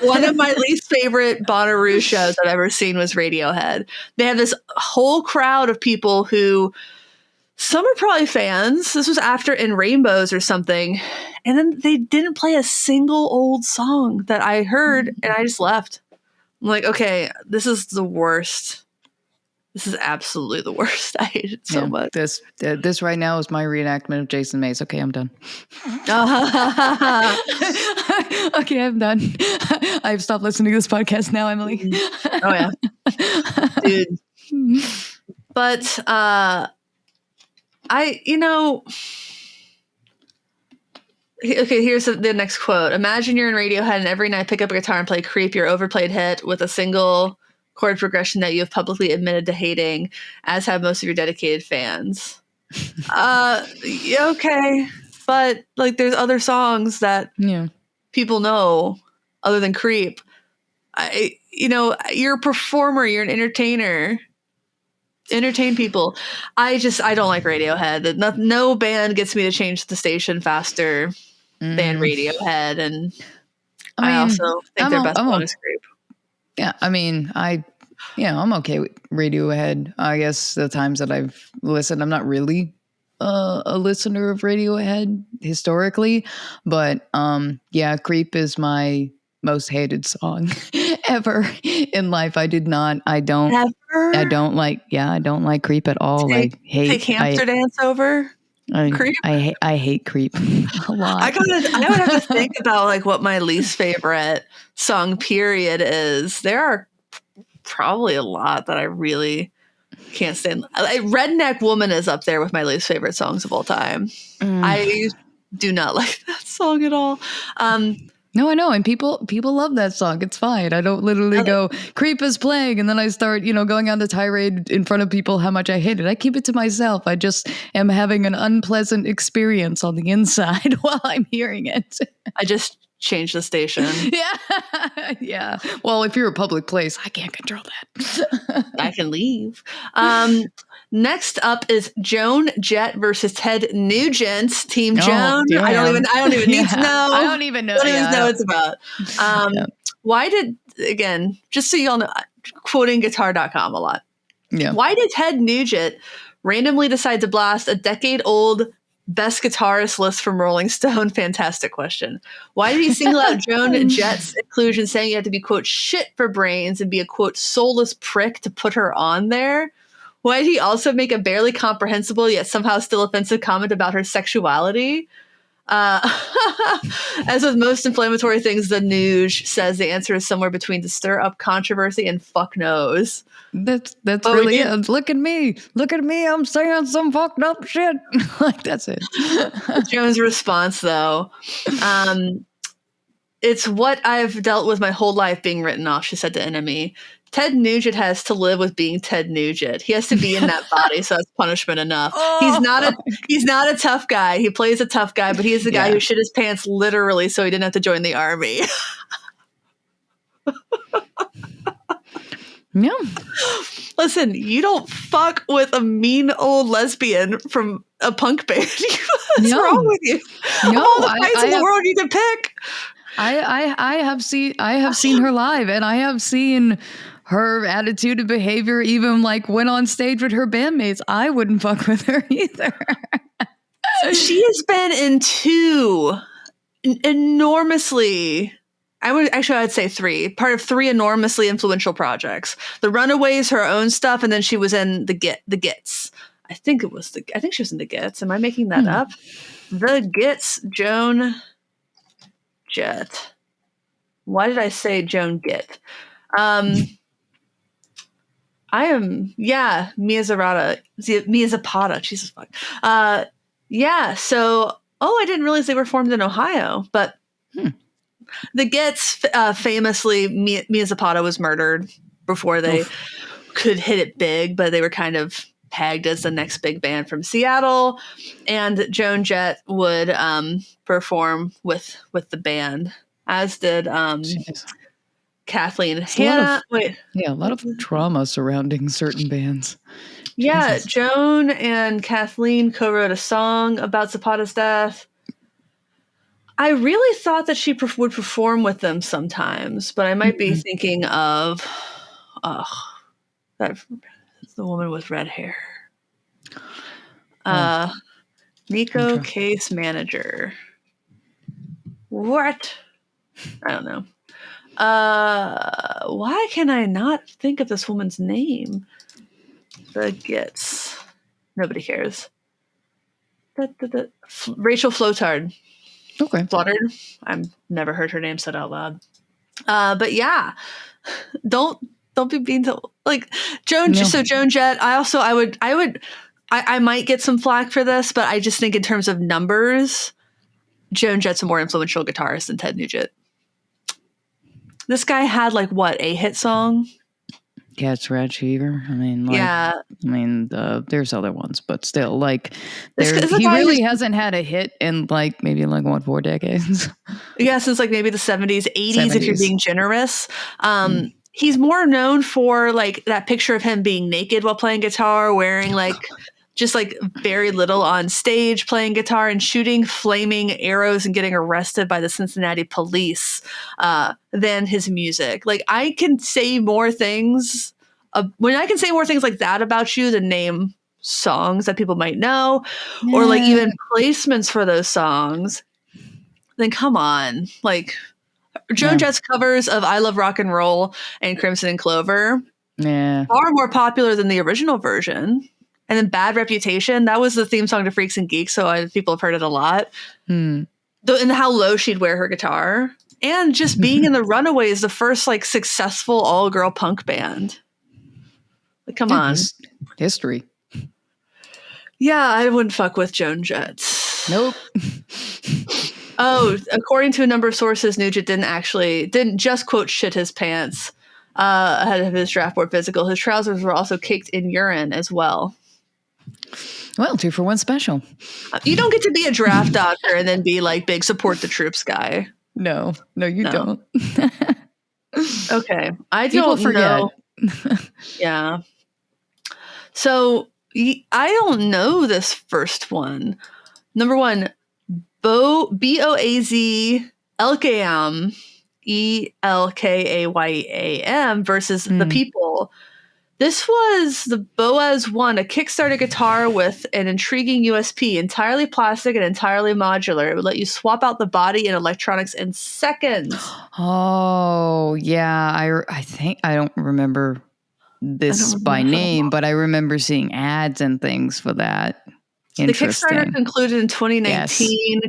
One of my least favorite Bonnaroo shows I've ever seen was Radiohead. They have this whole crowd of people who, some are probably fans. This was after In Rainbows or something. And then they didn't play a single old song that I heard, and I just left. I'm like, okay, this is the worst. This is absolutely the worst. I hate it so much. This right now is my reenactment of Jason Mays. Okay, I'm done. Okay, I'm done. I've stopped listening to this podcast now, Emily. Oh, yeah. Dude. But, okay, here's the next quote. "Imagine you're in Radiohead and every night pick up a guitar and play Creep, your overplayed hit, with a single chord progression that you have publicly admitted to hating, as have most of your dedicated fans." Okay. But, like, there's other songs that people know other than Creep. You're a performer. You're an entertainer. Entertain people. I don't like Radiohead. No band gets me to change the station faster than Radiohead, and I also think their best song is Creep. Yeah, I mean, I'm okay with Radiohead. I guess the times that I've listened, I'm not really a listener of Radiohead historically, but Creep is my most hated song ever in life. I don't like Creep at all. Take Hamster Dance over Creep. I hate Creep a lot. I would have to think about like what my least favorite song period is. There are probably a lot that I really can't stand. Redneck Woman is up there with my least favorite songs of all time. I do not like that song at all. No, I know. And people love that song. It's fine. I don't literally go, Creep is playing, and then I start, going on the tirade in front of people how much I hate it. I keep it to myself. I just am having an unpleasant experience on the inside while I'm hearing it. I just changed the station. Yeah. Yeah. Well, if you're a public place, I can't control that. I can leave. Next up is Joan Jett versus Ted Nugent. Team Joan. Damn. I don't even need to know. I don't even know. I don't even know what it's about. Why did, again, just so you all know, quoting guitar.com a lot. Yeah. Why did Ted Nugent randomly decide to blast a decade-old best guitarist list from Rolling Stone? Fantastic question. Why did he single out Joan Jett's inclusion, saying you had to be, quote, shit for brains and be a, quote, soulless prick to put her on there? Why did he also make a barely comprehensible yet somehow still offensive comment about her sexuality? As with most inflammatory things, the Nuge says the answer is somewhere between to stir up controversy and fuck knows. That's really it. Look at me. I'm saying some fucked up shit. Like, that's it. Joan's response, though. It's what I've dealt with my whole life, being written off, she said to NME. Ted Nugent has to live with being Ted Nugent. He has to be in that body, so that's punishment enough. He's not a tough guy. He plays a tough guy, but he's the guy who shit his pants literally so he didn't have to join the army. Yeah. Listen, you don't fuck with a mean old lesbian from a punk band. What's wrong with you? No, of all the fights in the world you could pick. I have seen her live, and I have seen her attitude and behavior, even like went on stage with her bandmates, I wouldn't fuck with her either. She has been in two enormously, I'd say three, part of three enormously influential projects. The Runaways, her own stuff, and then she was in the Gits. I think she was in the Gits. Am I making that up? The Gits, Joan Jett. Why did I say Joan Gitt? Mia Zapata. Jesus fuck. So, I didn't realize they were formed in Ohio, but the Gits, famously, Mia Zapata was murdered before they could hit it big, but they were kind of pegged as the next big band from Seattle, and Joan Jett would perform with the band, as did Kathleen Hanna. A lot of trauma surrounding certain bands. Yeah, Jesus. Joan and Kathleen co-wrote a song about Zapata's death. I really thought that she would perform with them sometimes, but I might be thinking of that's the woman with red hair. Nico Case Manager. What? I don't know. Why can I not think of this woman's name? The Gits. Nobody cares. Rachel Flotard. Okay. Flotard. I've never heard her name said out loud. But yeah, don't be being so like Joan. No. So Joan Jett. I might get some flack for this, but I just think in terms of numbers, Joan Jett's a more influential guitarist than Ted Nugent. This guy had a hit song. Cat's Rat Fever. There's other ones, but still, he really hasn't had a hit in maybe 4 decades. Yeah, since maybe the 70s, 80s, if you're being generous. He's more known for that picture of him being naked while playing guitar, wearing just very little on stage, playing guitar and shooting flaming arrows and getting arrested by the Cincinnati police than his music. I can say more things when I can say more things like that about you than name songs that people might know or even placements for those songs. Then come on, Joan Jett's covers of I Love Rock and Roll and Crimson and Clover are more popular than the original version. And then Bad Reputation, that was the theme song to Freaks and Geeks, so people have heard it a lot. And how low she'd wear her guitar. And just being in the Runaways, the first successful all-girl punk band. Come on. History. Yeah, I wouldn't fuck with Joan Jett. Nope. According to a number of sources, Nugent didn't just quote shit his pants ahead of his draft board physical. His trousers were also caked in urine as well. Well, 2 for 1 special. You don't get to be a draft doctor and then be big support the troops guy. No, you don't. Okay. I don't know. Yeah. So I don't know this first one. Number 1, Boaz Elkayam, Elkayam versus The People. This was the Boaz 1, a Kickstarter guitar with an intriguing USP, entirely plastic and entirely modular. It would let you swap out the body and electronics in seconds. Oh, yeah. I think I don't remember this by name, but I remember seeing ads and things for that. The Kickstarter concluded in 2019. Yes.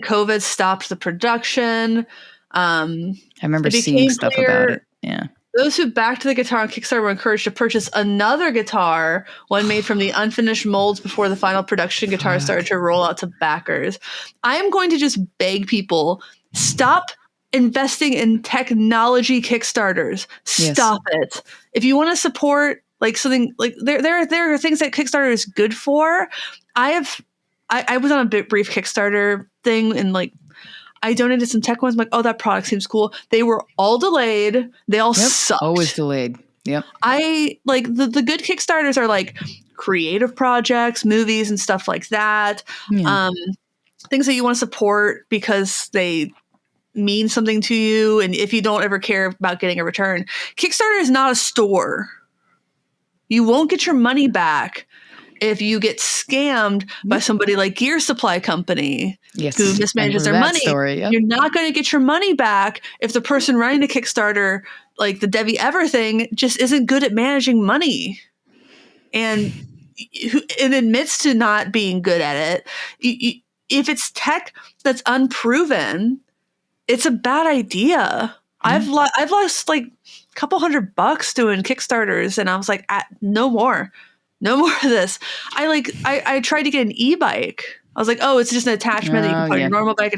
COVID stopped the production. I remember seeing stuff about it. Yeah. Those who backed the guitar on Kickstarter were encouraged to purchase another guitar, one made from the unfinished molds before the final production guitar started to roll out to backers. I am going to just beg people, stop investing in technology Kickstarters. Stop it. If you want to support something there are things that Kickstarter is good for. I was on a brief Kickstarter thing and I donated some tech ones. I'm that product seems cool. They were all delayed. They all sucked. Always delayed. Yep. I the good Kickstarters are creative projects, movies and stuff like that. Yeah. Things that you want to support because they mean something to you and if you don't ever care about getting a return. Kickstarter is not a store. You won't get your money back if you get scammed by somebody like Gear Supply Company who mismanages their money. Story, yeah. You're not going to get your money back if the person running the Kickstarter, like the Debbie Ever thing, just isn't good at managing money and admits to not being good at it. If it's tech that's unproven, it's a bad idea. I've lost like a couple $100 doing Kickstarters, and I was like, no more of this. I tried to get an e-bike. I was like, oh, it's just an attachment that you can put on your normal bike.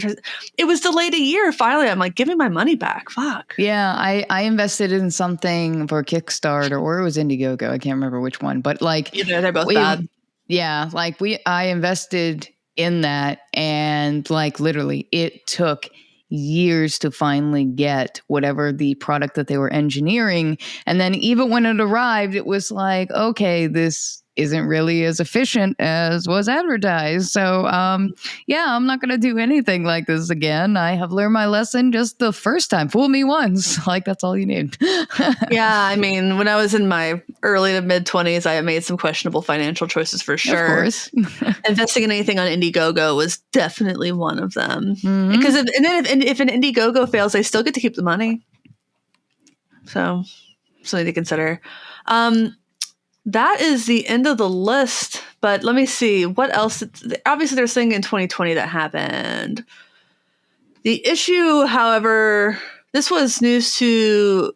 It was delayed a year. Finally, I'm like, give me my money back. Fuck. Yeah, I invested in something for Kickstarter, or it was Indiegogo. I can't remember which one, but like either, they're both bad. Yeah, like I invested in that, and like literally, it took years to finally get whatever the product that they were engineering. And then even when it arrived, it was like, okay, this isn't really as efficient as was advertised. So, yeah, I'm not going to do anything like this again. I have learned my lesson just the first time. Fool me once. Like, that's all you need. Yeah, I mean, when I was in my early to mid 20s, I made some questionable financial choices for sure. Of course. Investing in anything on Indiegogo was definitely one of them. Because if an Indiegogo fails, I still get to keep the money. So, something to consider. That is the end of the list, but let me see what else. Obviously, there's something in 2020 that happened. The issue, however, this was news to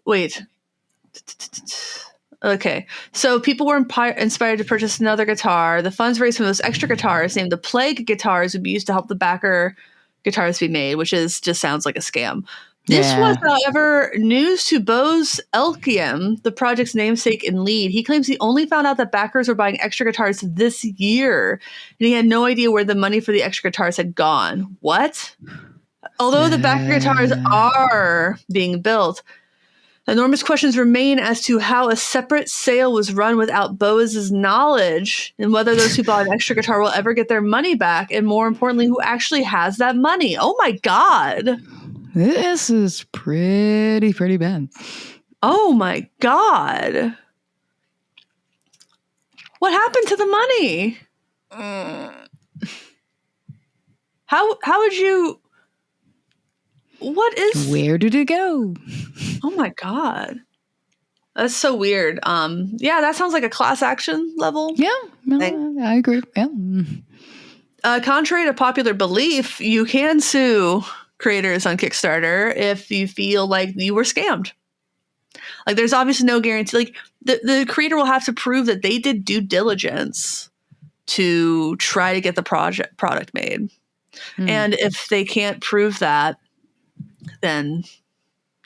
okay, so people were inspired to purchase another guitar. The funds raised from those extra guitars, named the Plague guitars, would be used to help the backer guitars be made, which just sounds like a scam. This was, however, news to Bose Elkiam, the project's namesake and lead. He claims he only found out that backers were buying extra guitars this year, and he had no idea where the money for the extra guitars had gone. What? Although the backer guitars are being built, enormous questions remain as to how a separate sale was run without Bose's knowledge, and whether those who bought an extra guitar will ever get their money back, and more importantly, who actually has that money. Oh my God. This is pretty bad. Oh my God. What happened to the money? How would you... Where did it go? Oh my God. That's so weird. Yeah, that sounds like a class action level. Yeah, no, I agree. Yeah. Contrary to popular belief, you can sue creators on Kickstarter if you feel like you were scammed. Like, there's obviously no guarantee. Like, the creator will have to prove that they did due diligence to try to get the product made. And if they can't prove that, then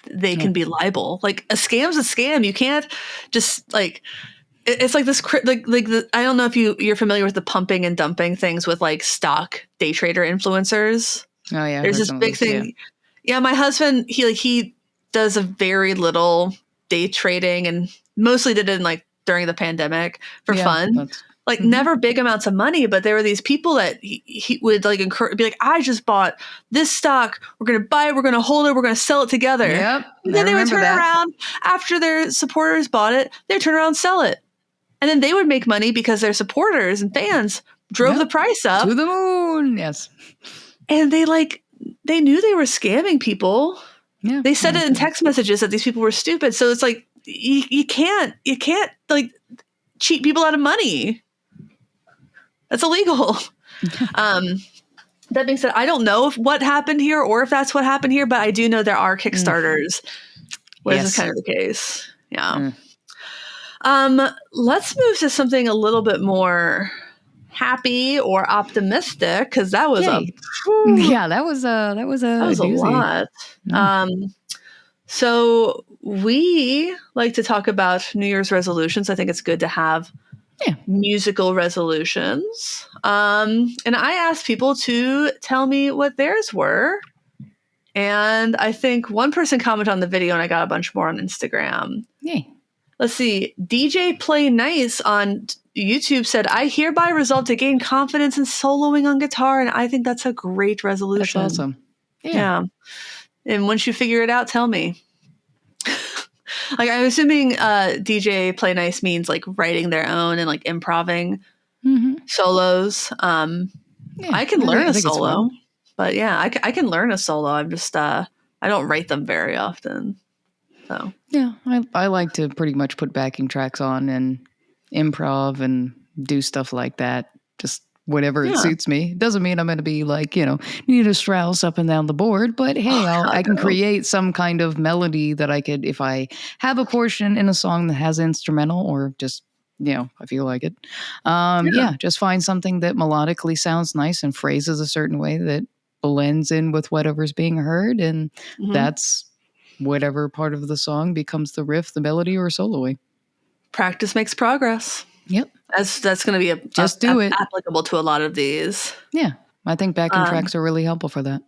they can be liable. Like, a scam's a scam. You can't just like... It's like this, I don't know if you're familiar with the pumping and dumping things with like stock day trader influencers. Oh yeah, there's this big thing. Yeah, my husband, he does a very little day trading and mostly did it in like during the pandemic for fun. Like never big amounts of money, but there were these people that he would like encourage, be like, I just bought this stock. We're going to buy it. We're going to hold it. We're going to sell it together. Yep. And then they would turn around after their supporters bought it. They would turn around and sell it. And then they would make money because their supporters and fans drove the price up. To the moon. Yes. And they knew they were scamming people. Yeah. They said it in text messages that these people were stupid. So it's like, you can't like cheat people out of money. That's illegal. That being said, I don't know what happened here or if that's what happened here, but I do know there are Kickstarters where this is kind of the case. Yeah. Let's move to something a little bit more happy or optimistic, because that was a lot. So we like to talk about New Year's resolutions. I think it's good to have musical resolutions. And I asked people to tell me what theirs were. And I think one person commented on the video, and I got a bunch more on Instagram. Yay. Let's see. DJ Play Nice on YouTube said, I hereby resolve to gain confidence in soloing on guitar. And I think that's a great resolution. That's awesome. Yeah. And once you figure it out, tell me. Like, I'm assuming DJ Play Nice means like writing their own and like improving solos. I can learn a solo, but yeah, I can learn a solo. I'm just I don't write them very often. So yeah, I like to pretty much put backing tracks on and improv and do stuff like that. Just whatever it suits me. Doesn't mean I'm going to be like, Nita Strauss up and down the board, but hey, I can create some kind of melody that I could, if I have a portion in a song that has instrumental or just, I feel like it. Just find something that melodically sounds nice and phrases a certain way that blends in with whatever's being heard. And that's whatever part of the song becomes the riff, the melody, or soloing. Practice makes progress. Yep. That's going to be applicable to a lot of these. Yeah. I think backing tracks are really helpful for that.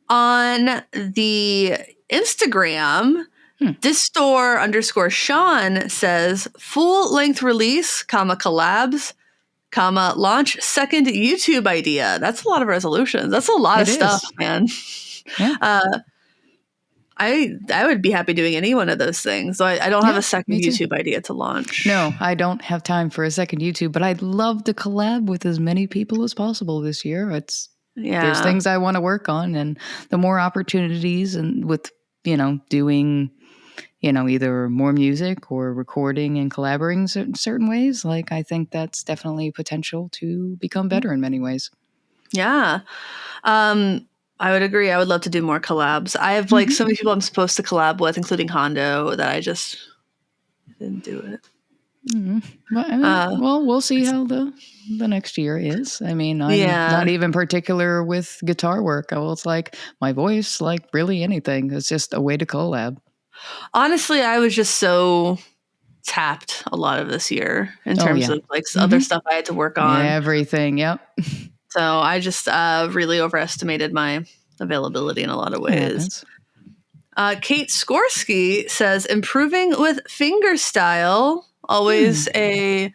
On the Instagram, Distor_Sean says, full-length release, collabs, launch second YouTube idea. That's a lot of resolutions. That's a lot of stuff, man. Yeah. I would be happy doing any one of those things. So I don't have a second YouTube idea to launch. No, I don't have time for a second YouTube, but I'd love to collab with as many people as possible this year. There's things I want to work on, and the more opportunities and with, doing, either more music or recording and collaborating certain ways, like I think that's definitely potential to become better in many ways. Yeah. I would agree. I would love to do more collabs. I have like so many people I'm supposed to collab with, including Hondo, that I just didn't do it. Well, we'll see how the next year is. I mean, I'm not even particular with guitar work. It's like my voice, like really anything. It's just a way to collab. Honestly, I was just so tapped a lot of this year in terms of like other stuff I had to work on. Everything, yep. So I just really overestimated my availability in a lot of ways. Kate Skorsky says, improving with fingerstyle, always a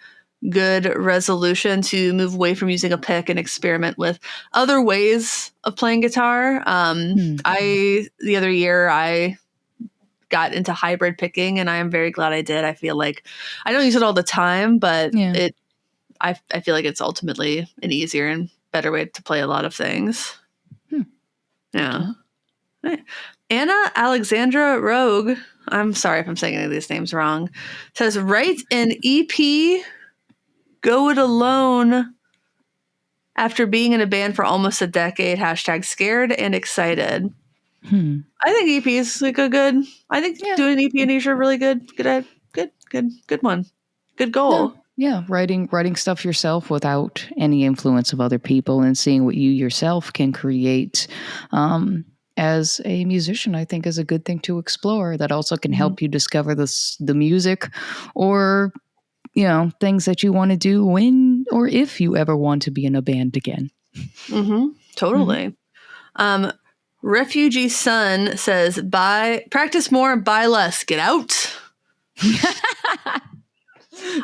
good resolution to move away from using a pick and experiment with other ways of playing guitar. The other year I got into hybrid picking, and I am very glad I did. I feel like I don't use it all the time, but I feel like it's ultimately an easier and better way to play a lot of things. Yeah. Right. Anna Alexandra Rogue, I'm sorry if I'm saying any of these names wrong, says, write an EP, go it alone after being in a band for almost a decade, #scared and excited. I think EP is like I think doing an EP in Asia really good one. Good goal. Yeah, writing stuff yourself without any influence of other people and seeing what you yourself can create as a musician, I think is a good thing to explore. That also can help you discover the music or, things that you want to do when or if you ever want to be in a band again. Totally. Refugee Son says, practice more, buy less, get out.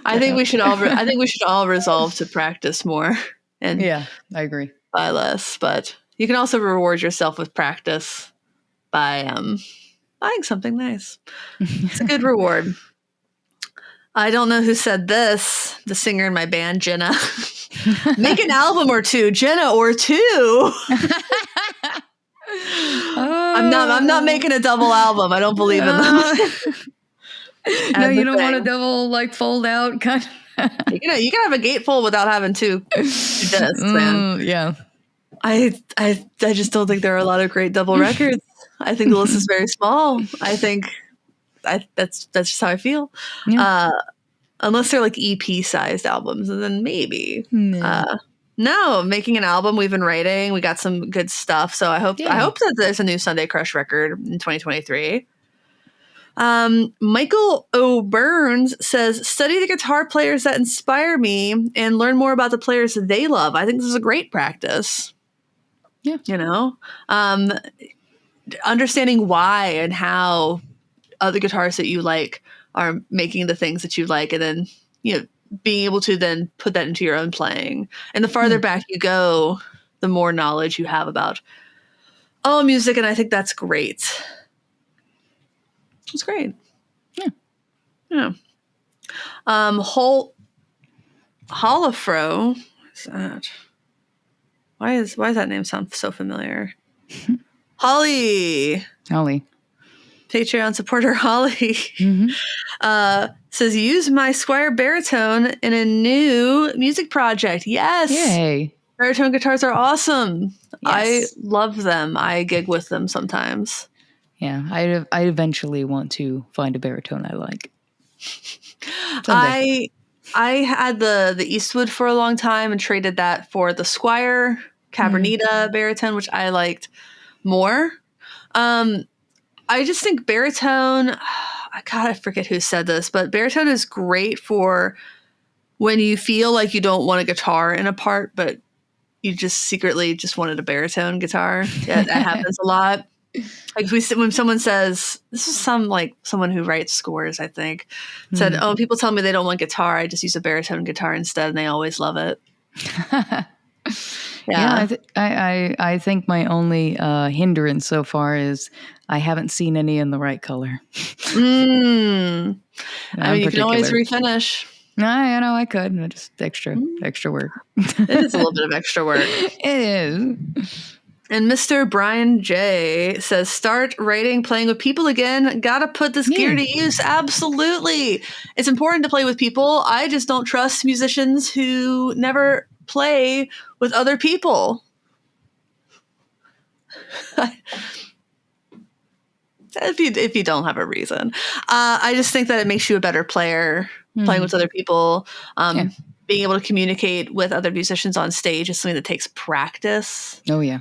I think we should all resolve to practice more and I agree. Buy less, but you can also reward yourself with practice by buying something nice. It's a good reward. I don't know who said this. The singer in my band, Jenna. Make an album or two, Jenna, or two. I'm not making a double album. I don't believe in them. No, you don't want a double fold out kind of. You can have a gatefold without having two discs, man. Yeah. I just don't think there are a lot of great double records. I think the list is very small. I think that's just how I feel. Yeah. Unless they're like EP sized albums, and then maybe. No, making an album. We've been writing. We got some good stuff. So I hope that there's a new Sunday Crush record in 2023. Michael O'Burns says, study the guitar players that inspire me and learn more about the players that they love. I think this is a great practice. Yeah. Understanding why and how other guitarists that you like are making the things that you like, and then, being able to then put that into your own playing. And the farther back you go, the more knowledge you have about all music, and I think that's great. It's great. Yeah. Yeah. Holofro. What's that? Why does that name sound so familiar? Holly. Patreon supporter Holly says, use my Squire baritone in a new music project. Yes. Yay. Baritone guitars are awesome. Yes. I love them. I gig with them sometimes. Yeah, I eventually want to find a baritone I like. Someday. I had the Eastwood for a long time and traded that for the Squire Cabernita baritone, which I liked more. I just think baritone, I forget who said this, but baritone is great for when you feel like you don't want a guitar in a part, but you just secretly just wanted a baritone guitar. Yeah, that happens a lot. Like when someone says, this is someone who writes scores, I think, said, oh, people tell me they don't want guitar. I just use a baritone guitar instead, and they always love it. Yeah, I think my only hindrance so far is I haven't seen any in the right color. I mean, you can always refinish. I know I could. Just extra work. It is a little bit of extra work. It is. And Mr. Brian J says, start writing, playing with people again. Gotta put this gear to use. Absolutely. It's important to play with people. I just don't trust musicians who never play with other people. If you don't have a reason. I just think that it makes you a better player playing with other people. Being able to communicate with other musicians on stage is something that takes practice. Oh, yeah.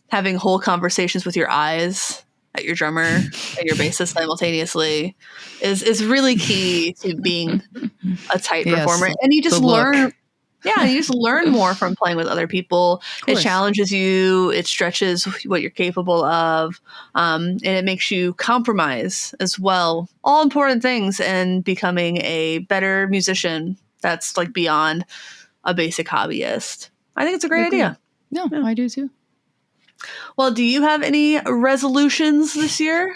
Having whole conversations with your eyes at your drummer and your bassist simultaneously is really key to being a tight performer. And you just learn. Yeah, you just learn more from playing with other people. It challenges you. It stretches what you're capable of. And it makes you compromise as well. All important things in becoming a better musician that's like beyond a basic hobbyist. I think it's a great idea. No, I do too. Well, do you have any resolutions this year?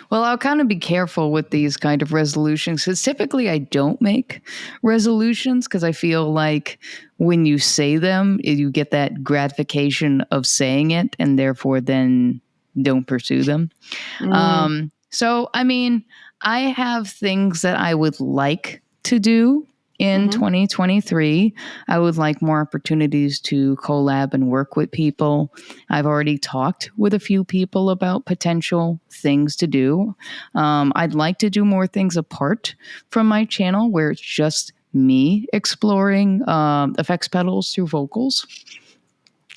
Well, I'll kind of be careful with these kind of resolutions because typically I don't make resolutions because I feel like when you say them, you get that gratification of saying it and therefore then don't pursue them. So, I mean, I have things that I would like to do in 2023. I would like more opportunities to collab and work with people. I've already talked with a few people about potential things to do. I'd like to do more things apart from my channel where it's just me exploring effects pedals through vocals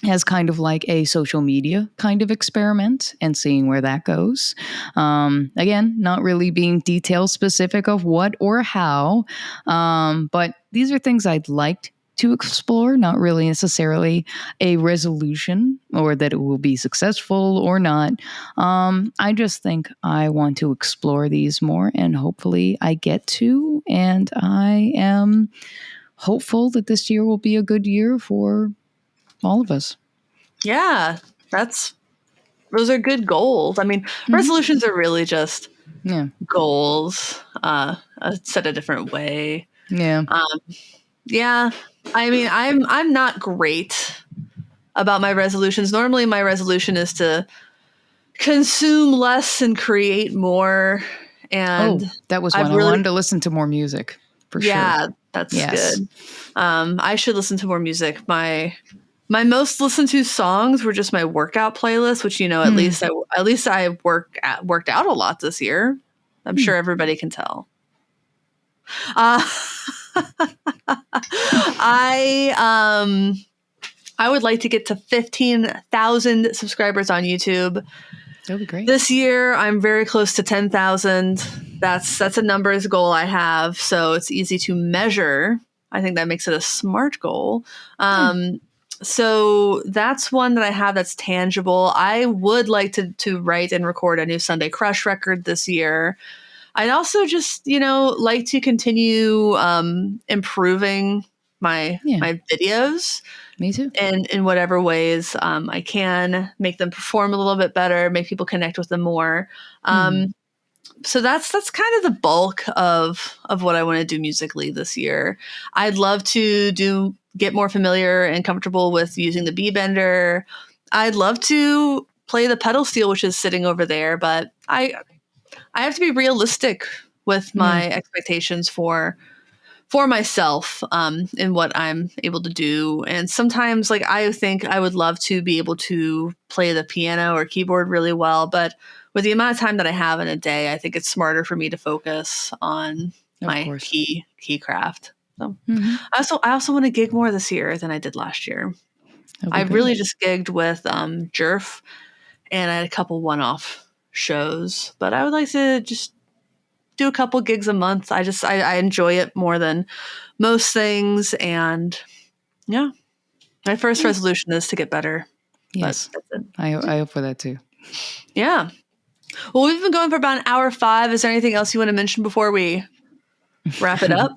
as kind of like a social media kind of experiment and seeing where that goes. Again, not really being detail specific of what or how, but these are things I'd like to explore, not really necessarily a resolution or that it will be successful or not. I just think I want to explore these more and hopefully I get to, and I am hopeful that this year will be a good year for all of us. Yeah, those are good goals. I mean, resolutions are really just goals, said a different way. Yeah. Yeah. I mean, I'm not great about my resolutions. Normally my resolution is to consume less and create more. And that was when I wanted to listen to more music. For sure. Yeah, that's good. I should listen to more music. My most listened to songs were just my workout playlist, which, you know, at least I worked out a lot this year. I'm sure everybody can tell. I would like to get to 15,000 subscribers on YouTube. That'd be great. This year, I'm very close to 10,000. That's a numbers goal I have, so it's easy to measure. I think that makes it a SMART goal. So that's one that I have that's tangible. I would like to write and record a new Sunday Crush record this year. I'd also just, like to continue improving my videos Me too. And in whatever ways I can, make them perform a little bit better, make people connect with them more. So that's kind of the bulk of what I want to do musically this year. I'd love to get more familiar and comfortable with using the B-bender. I'd love to play the pedal steel, which is sitting over there, but I have to be realistic with my expectations for myself in what I'm able to do. And sometimes, like, I think I would love to be able to play the piano or keyboard really well, but with the amount of time that I have in a day, I think it's smarter for me to focus on my key craft. So I also want to gig more this year than I did last year. I really just gigged with Jerf, and I had a couple one-off shows, but I would like to just do a couple gigs a month. I enjoy it more than most things. And yeah, my first resolution is to get better. Yes. I hope for that too. Yeah. Well, we've been going for about an hour 5. Is there anything else you want to mention before we wrap it up?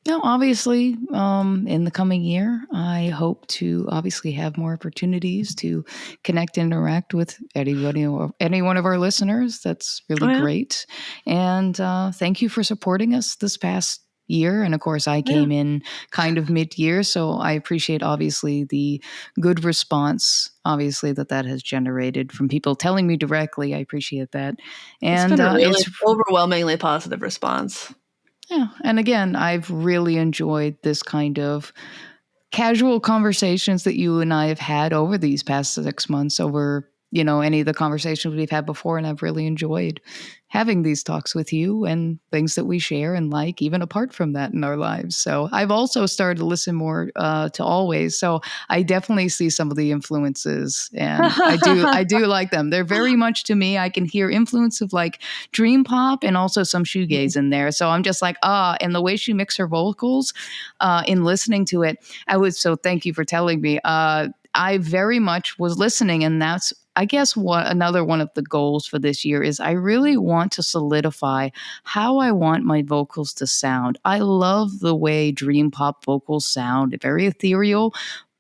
No, obviously, in the coming year, I hope to obviously have more opportunities to connect and interact with anybody or any one of our listeners. That's really great. And thank you for supporting us this past year. And of course, I came in kind of mid-year, so I appreciate obviously the good response, obviously, that has generated from people telling me directly. I appreciate that. And it's been a really overwhelmingly positive response. Yeah. And again, I've really enjoyed this kind of casual conversations that you and I have had over these past 6 months over, any of the conversations we've had before. And I've really enjoyed having these talks with you and things that we share and like, even apart from that in our lives. So I've also started to listen more to Always. So I definitely see some of the influences, and I do like them. They're very much, to me, I can hear influence of like dream pop and also some shoegaze in there. So I'm just like, and the way she mixed her vocals in listening to it, so thank you for telling me. I very much was listening, and that's, I guess, another one of the goals for this year is I really want to solidify how I want my vocals to sound. I love the way dream pop vocals sound, very ethereal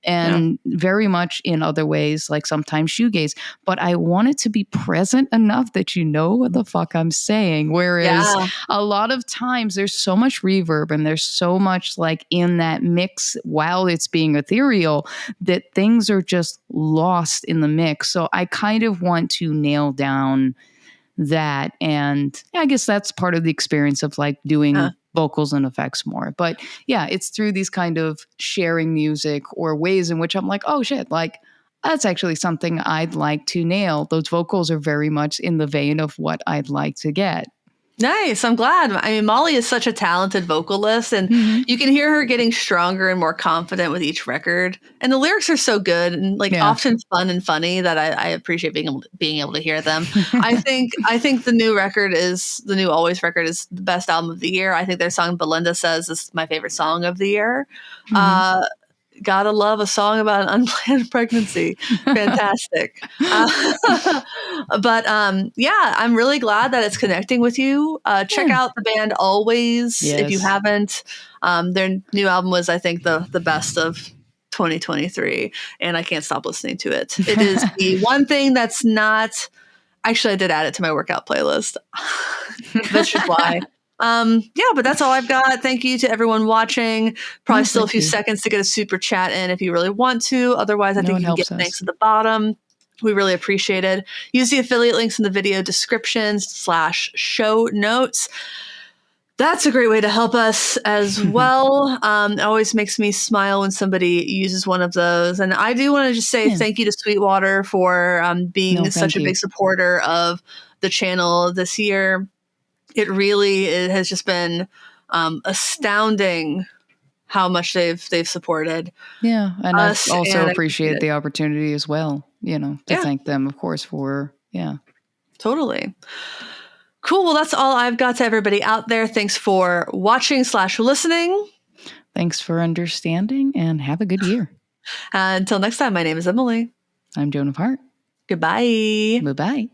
and very much in other ways, like sometimes shoegaze, but I want it to be present enough that you know what the fuck I'm saying. Whereas a lot of times there's so much reverb and there's so much like in that mix while it's being ethereal that things are just lost in the mix. So I kind of want to nail down that. And I guess that's part of the experience of like doing vocals and effects more. But yeah, it's through these kind of sharing music or ways in which I'm like, oh shit, like that's actually something I'd like to nail. Those vocals are very much in the vein of what I'd like to get. Nice. I'm glad. I mean, Molly is such a talented vocalist, and you can hear her getting stronger and more confident with each record. And the lyrics are so good and like often fun and funny that I appreciate being able to hear them. I think the new Always record is the best album of the year. I think their song Belinda Says is my favorite song of the year. Gotta love a song about an unplanned pregnancy. Fantastic. But I'm really glad that it's connecting with you. Check out the band Always if you haven't. Their new album was, I think, the best of 2023, and I can't stop listening to it. It is the one thing that's not. Actually, I did add it to my workout playlist. That's just why. But that's all I've got. Thank you to everyone watching. Probably still a few seconds to get a super chat in if you really want to. Otherwise, I think you can get thanks at the bottom. We really appreciate it. Use the affiliate links in the video description / show notes. That's a great way to help us as well. It always makes me smile when somebody uses one of those. And I do want to just say thank you to Sweetwater for being such a big supporter of the channel this year. It has just been astounding how much they've supported. Yeah, and I also appreciate the opportunity as well, to thank them, of course, for, Totally. Cool. Well, that's all I've got to everybody out there. Thanks for watching / listening. Thanks for understanding, and have a good year. Until next time, my name is Emily. I'm Joan of Heart. Goodbye. Bye-bye.